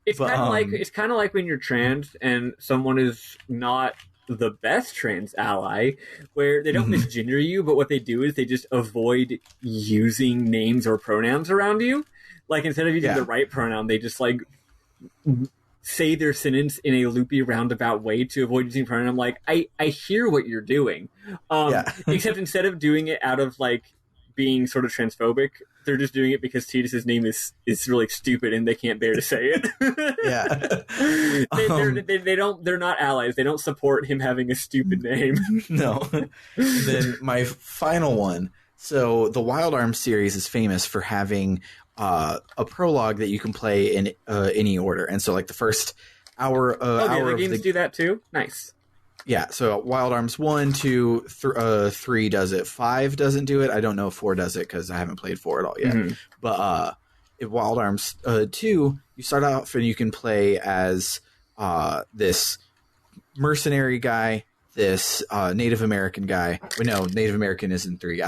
It's kind of like when you're trans and someone is not the best trans ally, where they don't misgender you, but what they do is they just avoid using names or pronouns around you. Like, instead of using the right pronoun, they just like say their sentence in a loopy roundabout way to avoid using pronoun. I'm like, I hear what you're doing. Except instead of doing it out of like being sort of transphobic, they're just doing it because Titus's name is really stupid and they can't bear to say it. They're not allies. They don't support him having a stupid name. No. Then my final one. So the Wild Arms series is famous for having a prologue that you can play in any order, and so like the first hour. The games do that too. Nice. Yeah, so Wild Arms 1, 2, 3 does it. 5 doesn't do it. I don't know if 4 does it because I haven't played 4 at all yet. But in Wild Arms 2, you start off and you can play as this mercenary guy, this Native American guy. Well, no, Native American is in 3.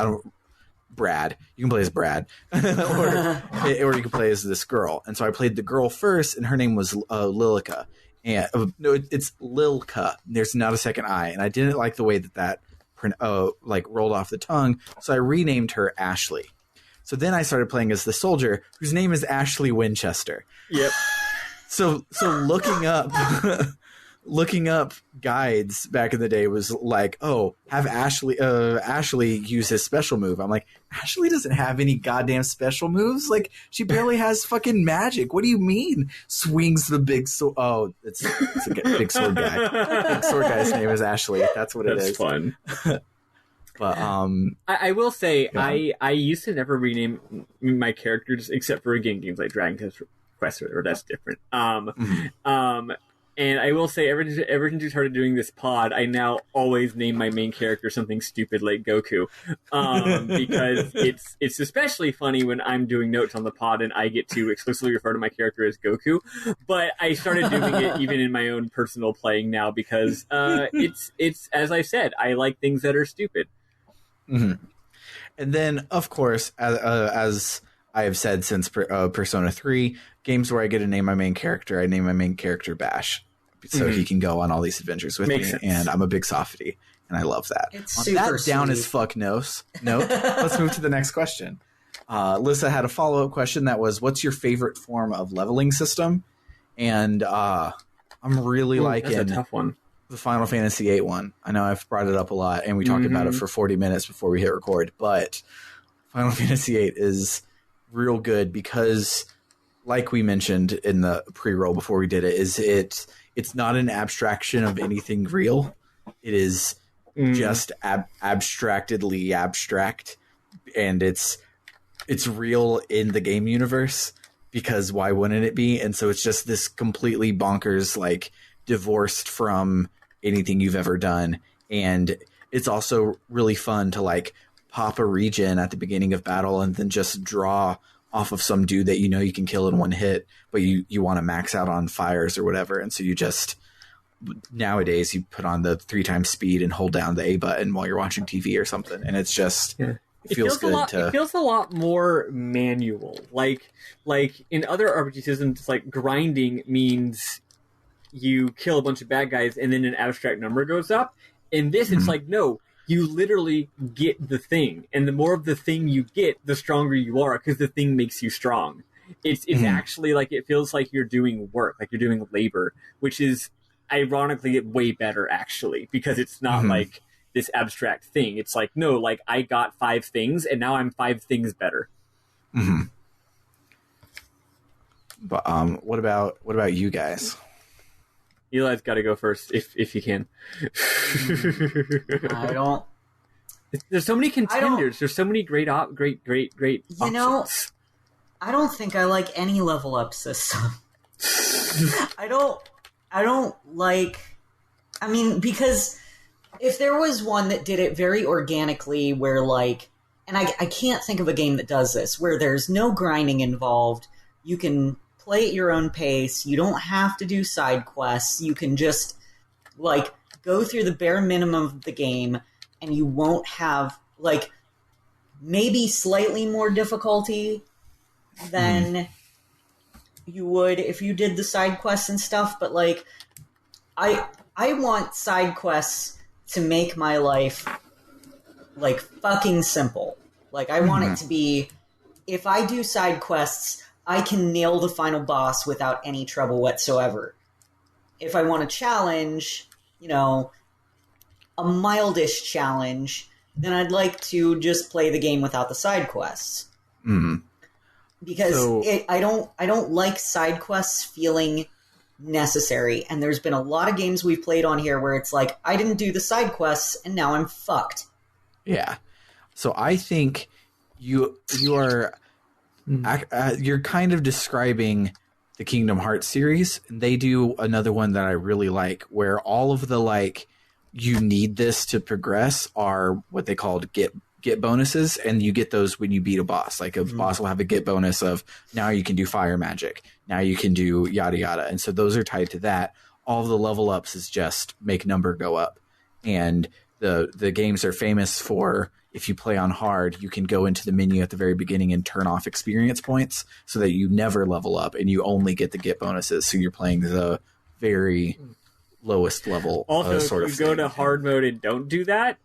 Brad. You can play as Brad. or you can play as this girl. And so I played the girl first, and her name was Lilica. And no, it's Lilka. There's not a second I, and I didn't like the way that rolled off the tongue, so I renamed her Ashley. So then I started playing as the soldier, whose name is Ashley Winchester. Yep. So looking up guides back in the day was like, oh, have Ashley use his special move. I'm like, Ashley doesn't have any goddamn special moves. Like, she barely has fucking magic. What do you mean? Swings the big sword. Oh, it's a big sword guy. Big sword guy's name is Ashley. That's what it is. That's fun. But I will say, I used to never rename my characters except for games like Dragon Quest, or that's different. And I will say, ever since we started doing this pod, I now always name my main character something stupid like Goku, because it's especially funny when I'm doing notes on the pod and I get to explicitly refer to my character as Goku. But I started doing it even in my own personal playing now because it's as I said, I like things that are stupid. And then, of course, as I have said since Persona 3, games where I get to name my main character, I name my main character Bash. So he can go on all these adventures with me. Sense. And I'm a big softie, and I love that. It's on super that sweet. down as fuck note, let's move to the next question. Lissa had a follow-up question that was, what's your favorite form of leveling system? And I'm really liking that's a tough one. The Final Fantasy VIII one. I know I've brought it up a lot, and we talked about it for 40 minutes before we hit record, but Final Fantasy VIII is real good because, like we mentioned in the pre-roll before we did it, it's not an abstraction of anything real. It is just abstractedly abstract, and it's real in the game universe, because why wouldn't it be? And so it's just this completely bonkers, like, divorced from anything you've ever done. And it's also really fun to, like, pop a regen at the beginning of battle and then just draw off of some dude that you know you can kill in one hit, but you want to max out on fires or whatever. And so you just, nowadays, you put on the 3x speed and hold down the A button while you're watching TV or something. And it's just, it feels good. It feels a lot more manual. Like in other RPG systems, like grinding means you kill a bunch of bad guys and then an abstract number goes up. In this, it's like, no, you literally get the thing, and the more of the thing you get, the stronger you are, because the thing makes you strong. It's actually like, it feels like you're doing work, like you're doing labor, which is ironically way better, actually, because it's not like this abstract thing. It's like, no, like I got 5 things, and now I'm 5 things better. But what about you guys? Eli's got to go first if you can. I don't. There's so many contenders. There's so many great options. You know, I don't think I like any level up system. I don't like. I mean, because if there was one that did it very organically, where like and I can't think of a game that does this, where there's no grinding involved. You can play at your own pace. You don't have to do side quests. You can just, like, go through the bare minimum of the game, and you won't have, like, maybe slightly more difficulty than you would if you did the side quests and stuff, but, like, I want side quests to make my life, like, fucking simple. Like, I want it to be, if I do side quests, I can nail the final boss without any trouble whatsoever. If I want a challenge, you know, a mildish challenge, then I'd like to just play the game without the side quests. Because I don't like side quests feeling necessary, and there's been a lot of games we've played on here where it's like, I didn't do the side quests, and now I'm fucked. Yeah. So I think you are you're kind of describing the Kingdom Hearts series. They do another one that I really like, where all of the, like, you need this to progress are what they called get bonuses, and you get those when you beat a boss. Like, a boss will have a get bonus of, now you can do fire magic, now you can do yada yada, and so those are tied to that. All of the level ups is just make number go up, and the games are famous for, if you play on hard, you can go into the menu at the very beginning and turn off experience points so that you never level up and you only get the get bonuses, so you're playing the very lowest level. Also, sort if of you go thing. to hard mode and don't do that,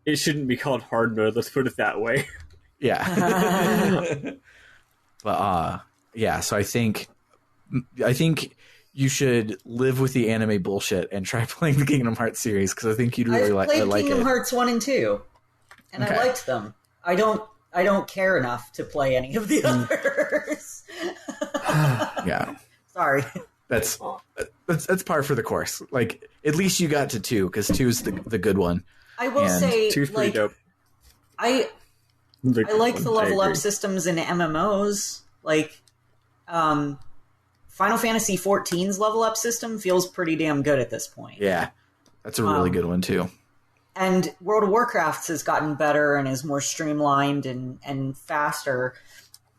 it shouldn't be called hard mode. Let's put it that way. Yeah. But yeah. So I think you should live with the anime bullshit and try playing the Kingdom Hearts series, because I think you'd really like it. I played Kingdom Hearts 1 and 2, and I liked them. I don't care enough to play any of the others. Yeah. Sorry. That's par for the course. Like, at least you got to 2, because 2's the good one. I will say, 2's pretty like, dope. I like the level up systems in MMOs. Like, Final Fantasy XIV's level up system feels pretty damn good at this point. Yeah, that's a really good one too. And World of Warcraft has gotten better and is more streamlined and faster.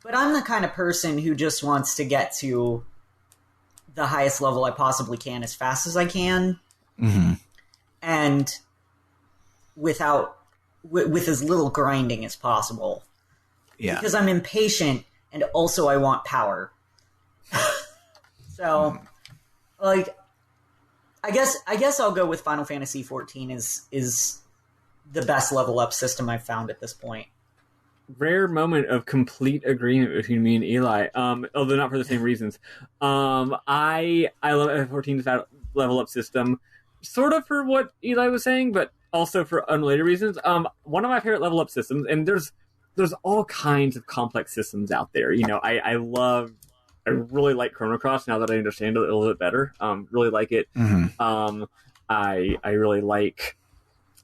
But I'm the kind of person who just wants to get to the highest level I possibly can as fast as I can. And with as little grinding as possible. Yeah. Because I'm impatient, and also I want power. So, like, I guess I'll go with Final Fantasy XIV is the best level up system I've found at this point. Rare moment of complete agreement between me and Eli, although not for the same reasons. I love FF14's level up system, sort of for what Eli was saying, but also for unrelated reasons. One of my favorite level up systems, and there's all kinds of complex systems out there. You know, I really like Chrono Cross now that I understand it a little bit better. Really like it. I really like.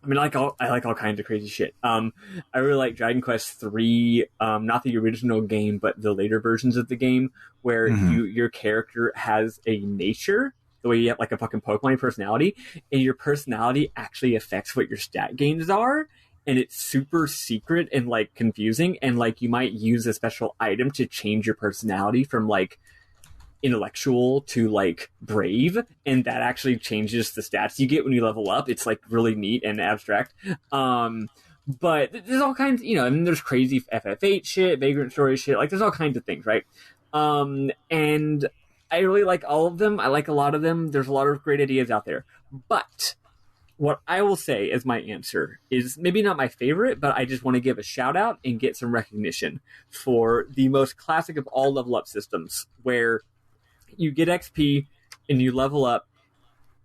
I mean, I like all kinds of crazy shit. I really like Dragon Quest III, not the original game, but the later versions of the game, where your character has a nature, the way you have like a fucking Pokemon personality, and your personality actually affects what your stat gains are, and it's super secret and like confusing, and like you might use a special item to change your personality from like intellectual to like brave, and that actually changes the stats you get when you level up. It's like really neat and abstract. But there's all kinds, you know, and there's crazy FF8 shit, Vagrant Story shit, like there's all kinds of things, right? And I really like all of them. I like a lot of them. There's a lot of great ideas out there. But what I will say as my answer is maybe not my favorite, but I just want to give a shout out and get some recognition for the most classic of all level up systems, where you get XP and you level up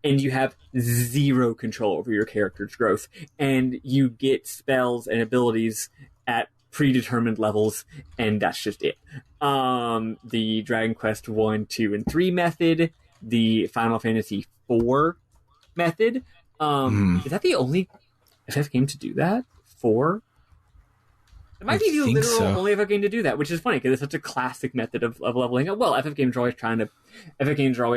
and you have zero control over your character's growth, and you get spells and abilities at predetermined levels, and that's just it. The Dragon Quest 1, 2, and 3 method, the Final Fantasy 4 method. Is that the only FF game to do that? 4? It might be the literal only FF game to do that, which is funny because it's such a classic method of leveling up. Well, FF games are always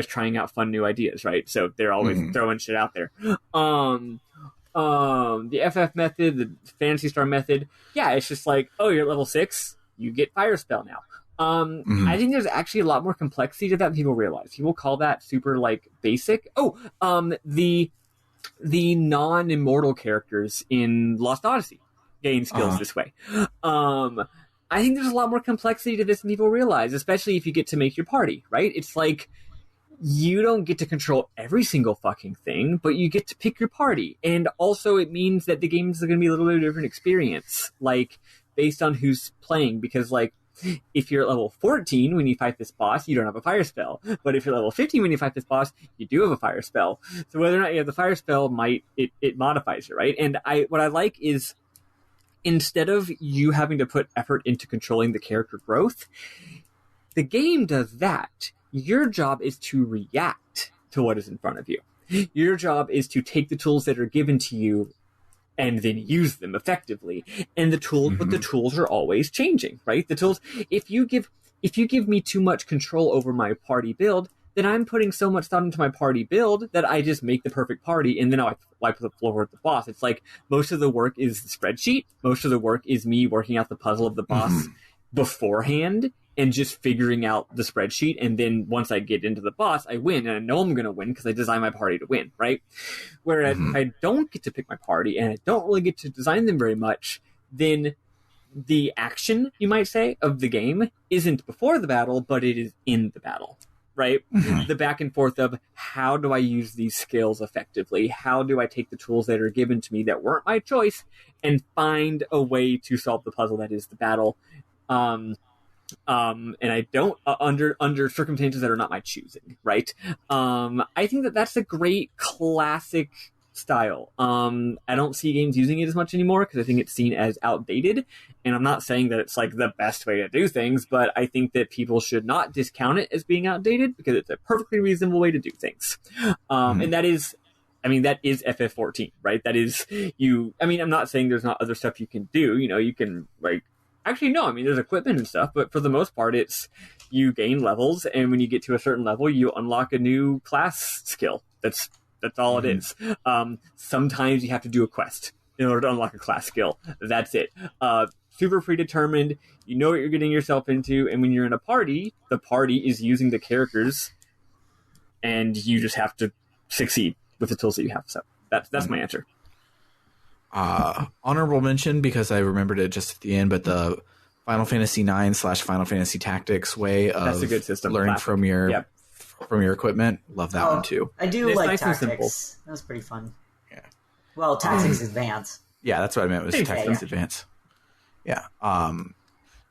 trying out fun new ideas, right? So they're always throwing shit out there. The FF method, the Fantasy Star method, yeah, it's just like, oh, you're at level 6, you get Fire Spell now. I think there's actually a lot more complexity to that than people realize. People call that super, like, basic. The non-immortal characters in Lost Odyssey gain skills this way. I think there's a lot more complexity to this than people realize, especially if you get to make your party, right? It's like, you don't get to control every single fucking thing, but you get to pick your party. And also it means that the games are going to be a little bit of a different experience, like, based on who's playing. Because, like, if you're at level 14 when you fight this boss, you don't have a fire spell. But if you're level 15 when you fight this boss, you do have a fire spell. So whether or not you have the fire spell, it modifies it, right? And what I like is, instead of you having to put effort into controlling the character growth, the game does that. Your job is to react to what is in front of you. Your job is to take the tools that are given to you and then use them effectively. And the tools are always changing, right? The tools, if you give me too much control over my party build, then I'm putting so much thought into my party build that I just make the perfect party, and then I wipe the floor with the boss. It's like, most of the work is the spreadsheet. Most of the work is me working out the puzzle of the boss beforehand, and just figuring out the spreadsheet, and then once I get into the boss, I win, and I know I'm going to win because I designed my party to win, right? Whereas if I don't get to pick my party, and I don't really get to design them very much, then the action, you might say, of the game isn't before the battle, but it is in the battle, right? The back and forth of, how do I use these skills effectively? How do I take the tools that are given to me that weren't my choice and find a way to solve the puzzle that is the battle? And I don't under circumstances that are not my choosing, right? I think that's a great classic style. I don't see games using it as much anymore because I think it's seen as outdated. And I'm not saying that it's like the best way to do things, but I think that people should not discount it as being outdated because it's a perfectly reasonable way to do things. And that is FF14, right? That is I'm not saying there's not other stuff you can do. You can, like, actually, no, there's equipment and stuff, but for the most part, it's, you gain levels, and when you get to a certain level, you unlock a new class skill. That's all it is. Sometimes you have to do a quest in order to unlock a class skill. That's it. Super predetermined. You know what you're getting yourself into, and when you're in a party, the party is using the characters, and you just have to succeed with the tools that you have. So that's my answer. Honorable mention, because I remembered it just at the end, but the Final Fantasy IX / Final Fantasy Tactics way of that's a good system. Learning from your equipment. Love that one too. I do like nice Tactics. That was pretty fun. Yeah. Well, Tactics Advance. Yeah, that's what I meant, was Tactics Advance. Yeah.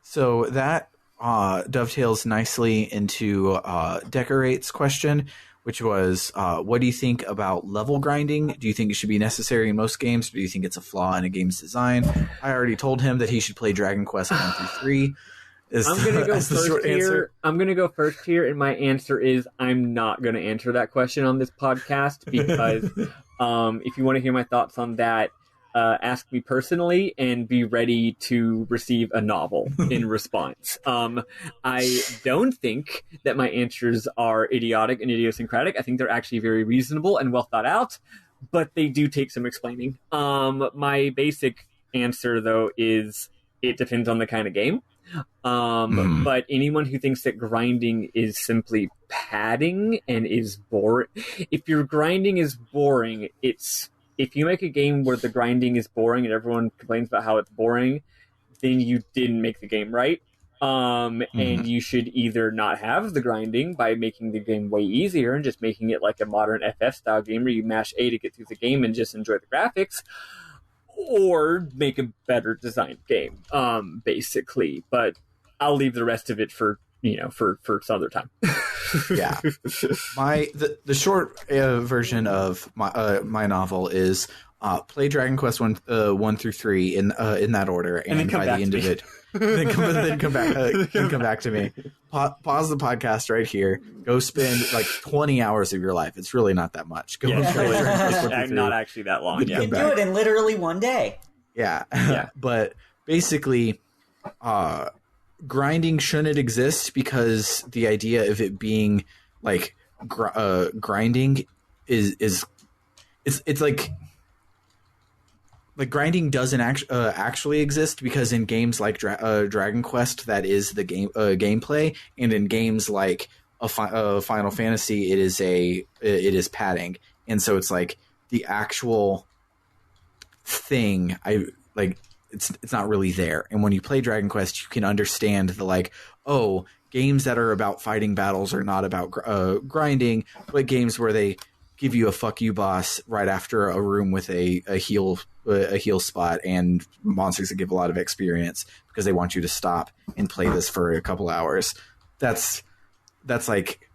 So that dovetails nicely into Decorate's question, which was, what do you think about level grinding? Do you think it should be necessary in most games? Do you think it's a flaw in a game's design? I already told him that he should play Dragon Quest 1 through 3. I'm going to go first here. I'm going to go first here, and my answer is, I'm not going to answer that question on this podcast, because if you want to hear my thoughts on that, ask me personally and be ready to receive a novel in response. I don't think that my answers are idiotic and idiosyncratic. I think they're actually very reasonable and well thought out, but they do take some explaining. My basic answer, though, is it depends on the kind of game. But anyone who thinks that grinding is simply padding and is boring, if your grinding is boring, if you make a game where the grinding is boring and everyone complains about how it's boring, then you didn't make the game right. And you should either not have the grinding by making the game way easier and just making it like a modern FF style game where you mash A to get through the game and just enjoy the graphics, or make a better designed game, basically. But I'll leave the rest of it for some other time. Yeah. The short version of my novel is play Dragon Quest 1 through 3 in that order, and then by the end of it, then come back to me. Pause the podcast right here. Go spend like 20 hours of your life. It's really not that much. Go not actually that long. You can do it in literally one day. Yeah. But basically, grinding shouldn't exist, because the idea of it being like grinding is it's like, like grinding doesn't actually exist, because in games like Dragon Quest, that is the gameplay, and in games like Final Fantasy, it is padding, and so it's like the actual thing. It's not really there. And when you play Dragon Quest, you can understand the like, oh, games that are about fighting battles are not about grinding, but games where they give you a fuck you boss right after a room with a heal spot and monsters that give a lot of experience because they want you to stop and play this for a couple hours. That's like,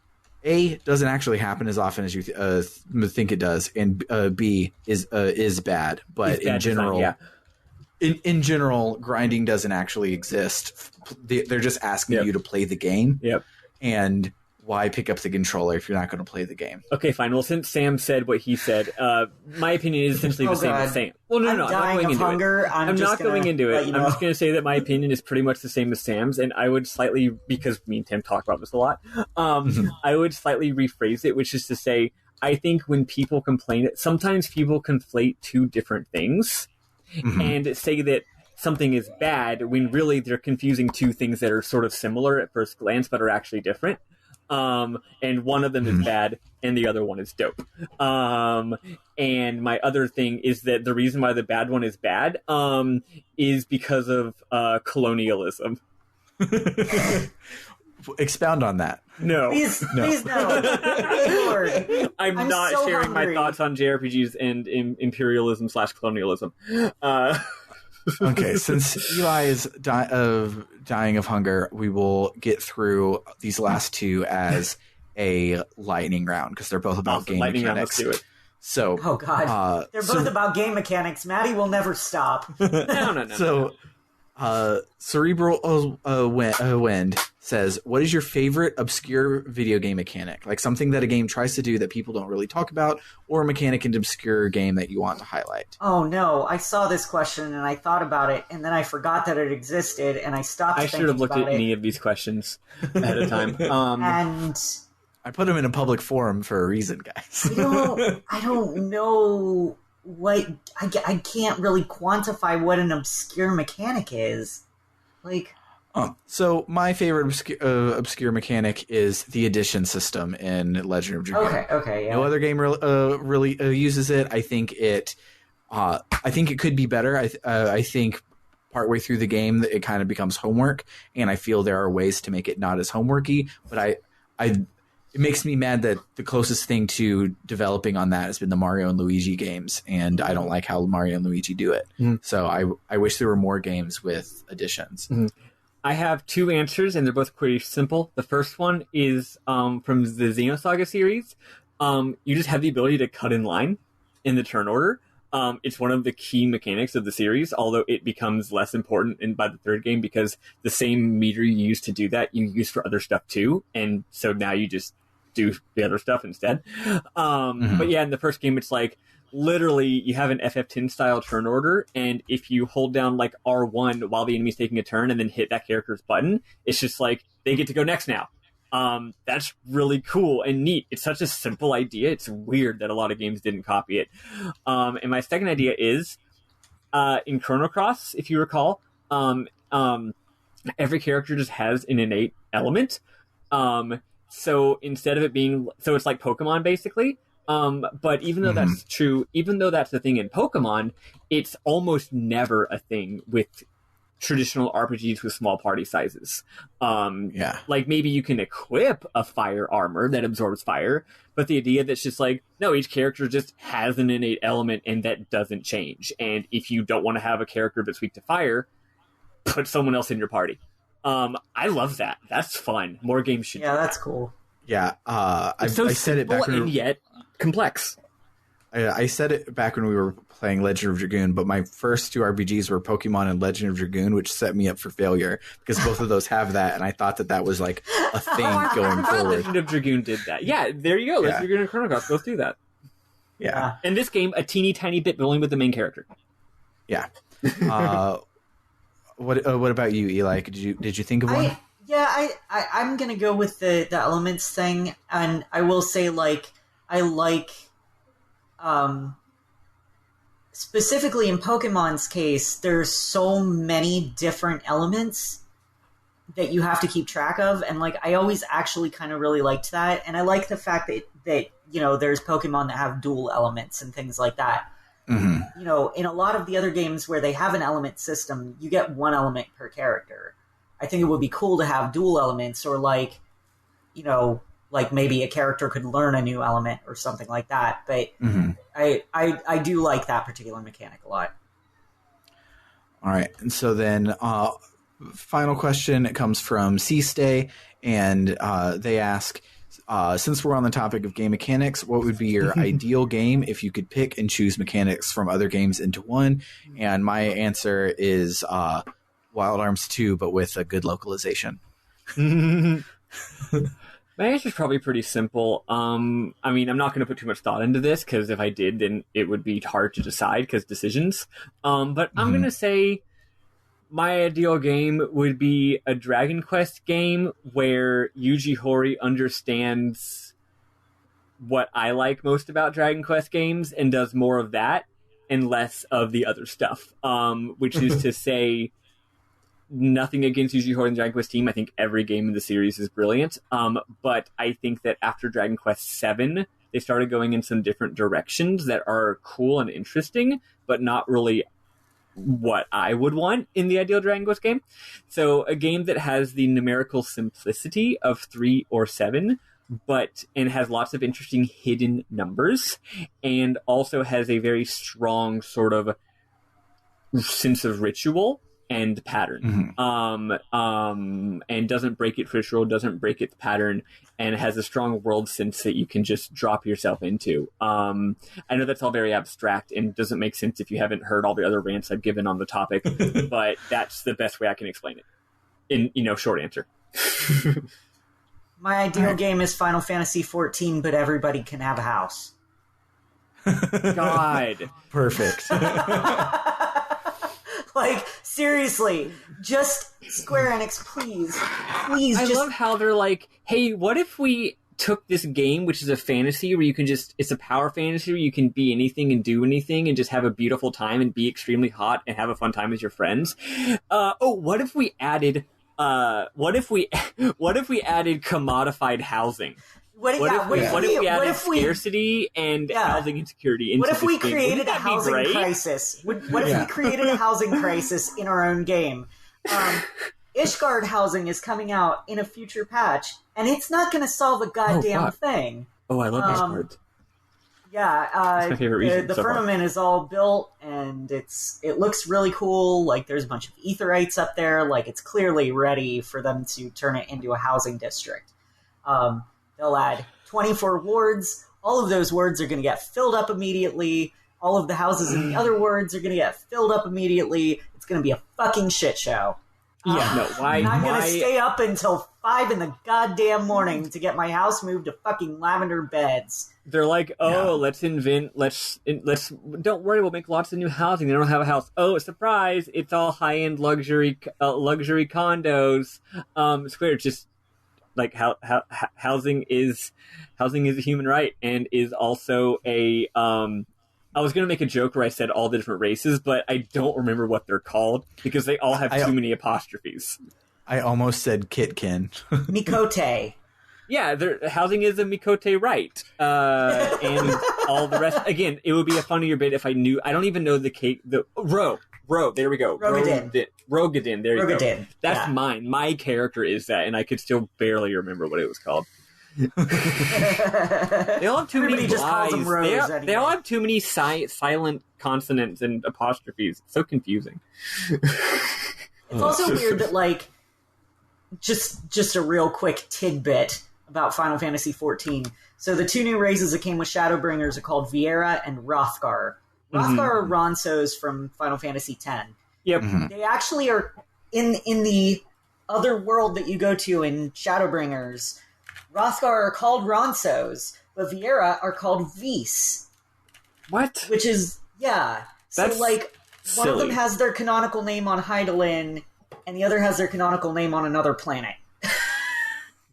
A, doesn't actually happen as often as you think it does, and B, is bad. But in general, design, yeah. in general, grinding doesn't actually exist. They're just asking you to play the game. Yep. And why pick up the controller if you're not going to play the game? Okay, fine. Well, since Sam said what he said, my opinion is essentially the same as Sam. Well, no, I'm not going into it. I'm not going into it. I'm just going to say that my opinion is pretty much the same as Sam's, and I would slightly, because me and Tim talk about this a lot, I would slightly rephrase it, which is to say, I think when people complain, sometimes people conflate two different things and say that something is bad when really they're confusing two things that are sort of similar at first glance but are actually different. And one of them is bad and the other one is dope. And my other thing is that the reason why the bad one is bad is because of colonialism. Expound on that. No. Please no. I'm not so sharing my thoughts on JRPGs and imperialism/colonialism. Okay, since Eli is dying of hunger, we will get through these last two as a lightning round, because they're both about game mechanics. Round, let's do it. So, oh god, they're both about game mechanics. Maddy will never stop. No. So, Cerebral Wind says, what is your favorite obscure video game mechanic? Like something that a game tries to do that people don't really talk about, or a mechanic in an obscure game that you want to highlight? Oh no, I saw this question and I thought about it, and then I forgot that it existed, and I stopped thinking about it. I should have looked at any of these questions ahead of time. And I put them in a public forum for a reason, guys. I don't know what... I can't really quantify what an obscure mechanic is. Like... So my favorite obscure mechanic is the addition system in Legend of Dragoon. Okay, yeah. No other game really uses it. I think it could be better. I think partway through the game it kind of becomes homework, and I feel there are ways to make it not as homeworky. But it makes me mad that the closest thing to developing on that has been the Mario and Luigi games, and I don't like how Mario and Luigi do it. So I wish there were more games with additions. I have two answers, and they're both pretty simple. The first one is from the Xenosaga series. You just have the ability to cut in line in the turn order. It's one of the key mechanics of the series, although it becomes less important by the third game, because the same meter you use to do that, you use for other stuff too, and so now you just do the other stuff instead. But yeah, in the first game, it's like, literally, you have an FF10 style turn order, and if you hold down like R1 while the enemy's taking a turn and then hit that character's button, it's just like, they get to go next now. That's really cool and neat. It's such a simple idea. It's weird that a lot of games didn't copy it. And my second idea is, in Chrono Cross, if you recall, every character just has an innate element. So instead of it being, so it's like Pokemon basically. But even though that's true, even though that's the thing in Pokemon, it's almost never a thing with traditional RPGs with small party sizes. Like maybe you can equip a fire armor that absorbs fire, but the idea that's just like, no, each character just has an innate element and that doesn't change. And if you don't want to have a character that's weak to fire, put someone else in your party. I love that. That's fun. More games should do that. Yeah, that's cool. Yeah, I said it back when and yet complex. I said it back when we were playing Legend of Dragoon, but my first two RPGs were Pokemon and Legend of Dragoon, which set me up for failure because both of those have that, and I thought that was like a thing going forward. Legend of Dragoon did that. Yeah, there you go. Legend of Dragoon and Chrono Cross both do that. Yeah. In this game, a teeny tiny bit, but only with the main character. Yeah. What about you, Eli? Did you think of one? I'm gonna go with the elements thing, and I will say, like, I like specifically in Pokemon's case, there's so many different elements that you have to keep track of, and like I always actually kind of really liked that, and I like the fact that you know there's Pokemon that have dual elements and things like that. Mm-hmm. You know, in a lot of the other games where they have an element system, you get one element per character. I think it would be cool to have dual elements, or like, you know, like maybe a character could learn a new element or something like that. But I do like that particular mechanic a lot. All right, and so then final question, it comes from C-Stay, and they ask, since we're on the topic of game mechanics, what would be your ideal game if you could pick and choose mechanics from other games into one? And my answer is Wild Arms 2, but with a good localization. My answer is probably pretty simple. I mean, I'm not going to put too much thought into this, because if I did, then it would be hard to decide, because decisions. But I'm going to say my ideal game would be a Dragon Quest game where Yuji Horii understands what I like most about Dragon Quest games and does more of that and less of the other stuff. Which is to say, nothing against Yuji Horii and the Dragon Quest team. I think every game in the series is brilliant. But I think that after Dragon Quest VII, they started going in some different directions that are cool and interesting, but not really what I would want in the ideal Dragon Quest game. So a game that has the numerical simplicity of 3 or 7, and has lots of interesting hidden numbers, and also has a very strong sort of sense of ritual and pattern. And doesn't break its ritual, doesn't break its pattern, and has a strong world sense that you can just drop yourself into. I know that's all very abstract and doesn't make sense if you haven't heard all the other rants I've given on the topic, but that's the best way I can explain it in, short answer. My ideal game is Final Fantasy XIV, but everybody can have a house. God. Perfect. Like, seriously, just Square Enix, please. I love how they're like, hey, what if we took this game, which is a fantasy where you can it's a power fantasy where you can be anything and do anything and just have a beautiful time and be extremely hot and have a fun time with your friends. What if we added commodified housing? What if we added scarcity and housing insecurity into What if this we game? created a housing crisis? What if we created a housing crisis in our own game? Ishgard housing is coming out in a future patch, and it's not going to solve a goddamn thing. Oh, I love Ishgard. Yeah, that's my favorite reason the so firmament far. Is all built, and it looks really cool. Like, there's a bunch of Aetherites up there. Like, it's clearly ready for them to turn it into a housing district. They'll add 24 wards. All of those wards are going to get filled up immediately. All of the houses in the other wards are going to get filled up immediately. It's going to be a fucking shit show. I'm going to stay up until 5 in the goddamn morning to get my house moved to fucking lavender beds. They're like, let's don't worry, we'll make lots of new housing. They don't have a house. Oh, surprise! It's all high-end luxury condos. Square, just like housing is a human right, and is also a I was going to make a joke where I said all the different races, but I don't remember what they're called because they all have too many apostrophes. I almost said Kitkin. Mikote. Yeah, housing is a Mikote right. And all the rest. Again, it would be a funnier bit if I knew. I don't even know the Ro, there we go. Rogadin, there you go. That's mine. My character is that, and I could still barely remember what it was called. They all have too many Y's. They all have too many silent consonants and apostrophes. It's so confusing. It's also weird that, like, just a real quick tidbit about Final Fantasy XIV. So the two new races that came with Shadowbringers are called Viera and Hrothgar. Hrothgar are Ronsos from Final Fantasy X. Yep. They actually are in the other world that you go to in Shadowbringers. Hrothgar are called Ronsos, but Viera are called Vis. What? Which is, yeah. That's so, like, one silly. of them has their canonical name on Hydaelyn, and the other has their canonical name on another planet.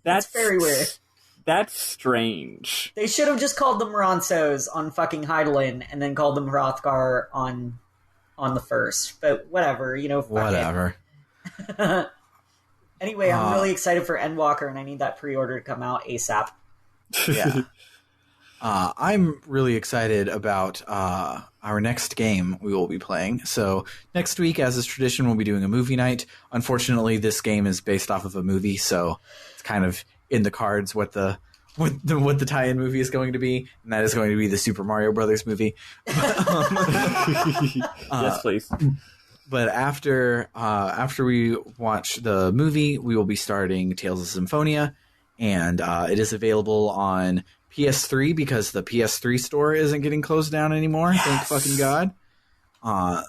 That's very weird. That's strange. They should have just called them Ronsos on fucking Heidelin and then called them Hrothgar on the first. But whatever, Whatever. Anyway, I'm really excited for Endwalker, and I need that pre-order to come out ASAP. Yeah. I'm really excited about our next game we will be playing. So next week, as is tradition, we'll be doing a movie night. Unfortunately, this game is based off of a movie, so it's kind of in the cards what the tie-in movie is going to be, and that is going to be the Super Mario Brothers movie. Yes, please. But after we watch the movie, we will be starting Tales of Symphonia, and it is available on PS3 because the PS3 store isn't getting closed down anymore. Yes. Thank fucking God.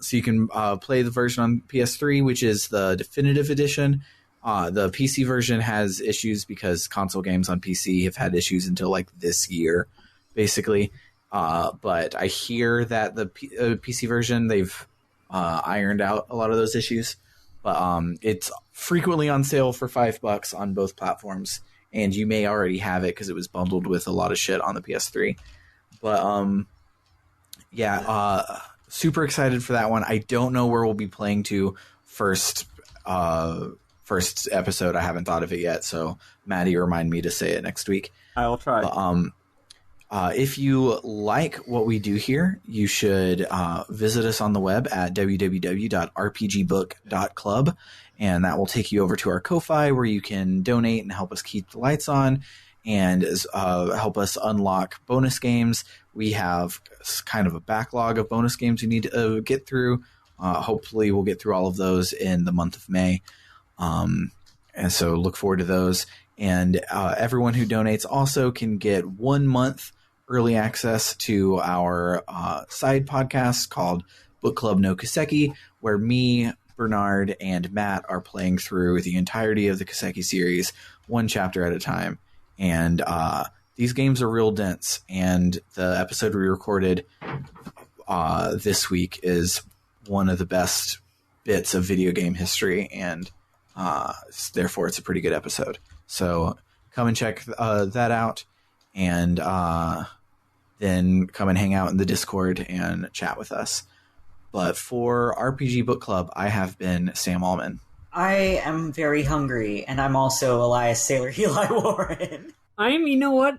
So you can play the version on PS3, which is the definitive edition. The PC version has issues because console games on PC have had issues until like this year, basically. But I hear that the PC version, they've ironed out a lot of those issues. But it's frequently on sale for $5 on both platforms. And you may already have it because it was bundled with a lot of shit on the PS3. But super excited for that one. I don't know where we'll be playing to first episode. I haven't thought of it yet, so Maddy, remind me to say it next week. I will try. But, if you like what we do here, you should visit us on the web at www.rpgbook.club, and that will take you over to our Ko-Fi where you can donate and help us keep the lights on and help us unlock bonus games. We have kind of a backlog of bonus games we need to get through. Hopefully we'll get through all of those in the month of May. And so look forward to those. And everyone who donates also can get 1 month early access to our side podcast called Book Club no Kiseki, where me, Bernard, and Matt are playing through the entirety of the Kiseki series, one chapter at a time. And these games are real dense, and the episode we recorded this week is one of the best bits of video game history, and therefore it's a pretty good episode. So come and check that out, and then come and hang out in the Discord and chat with us. But for RPG Book Club, I have been Sam Allman. I am very hungry, and I'm also Elias Sailor Eli Warren. You know what?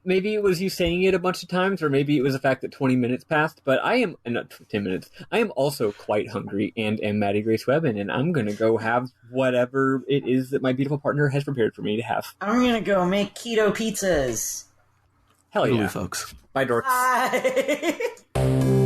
Maybe it was you saying it a bunch of times, or maybe it was the fact that 20 minutes passed, but I am, not 10 minutes, I am also quite hungry and am Maddy Grace Webbin, and I'm going to go have whatever it is that my beautiful partner has prepared for me to have. I'm going to go make keto pizzas. Hell yeah. Folks. Bye, dorks. Bye.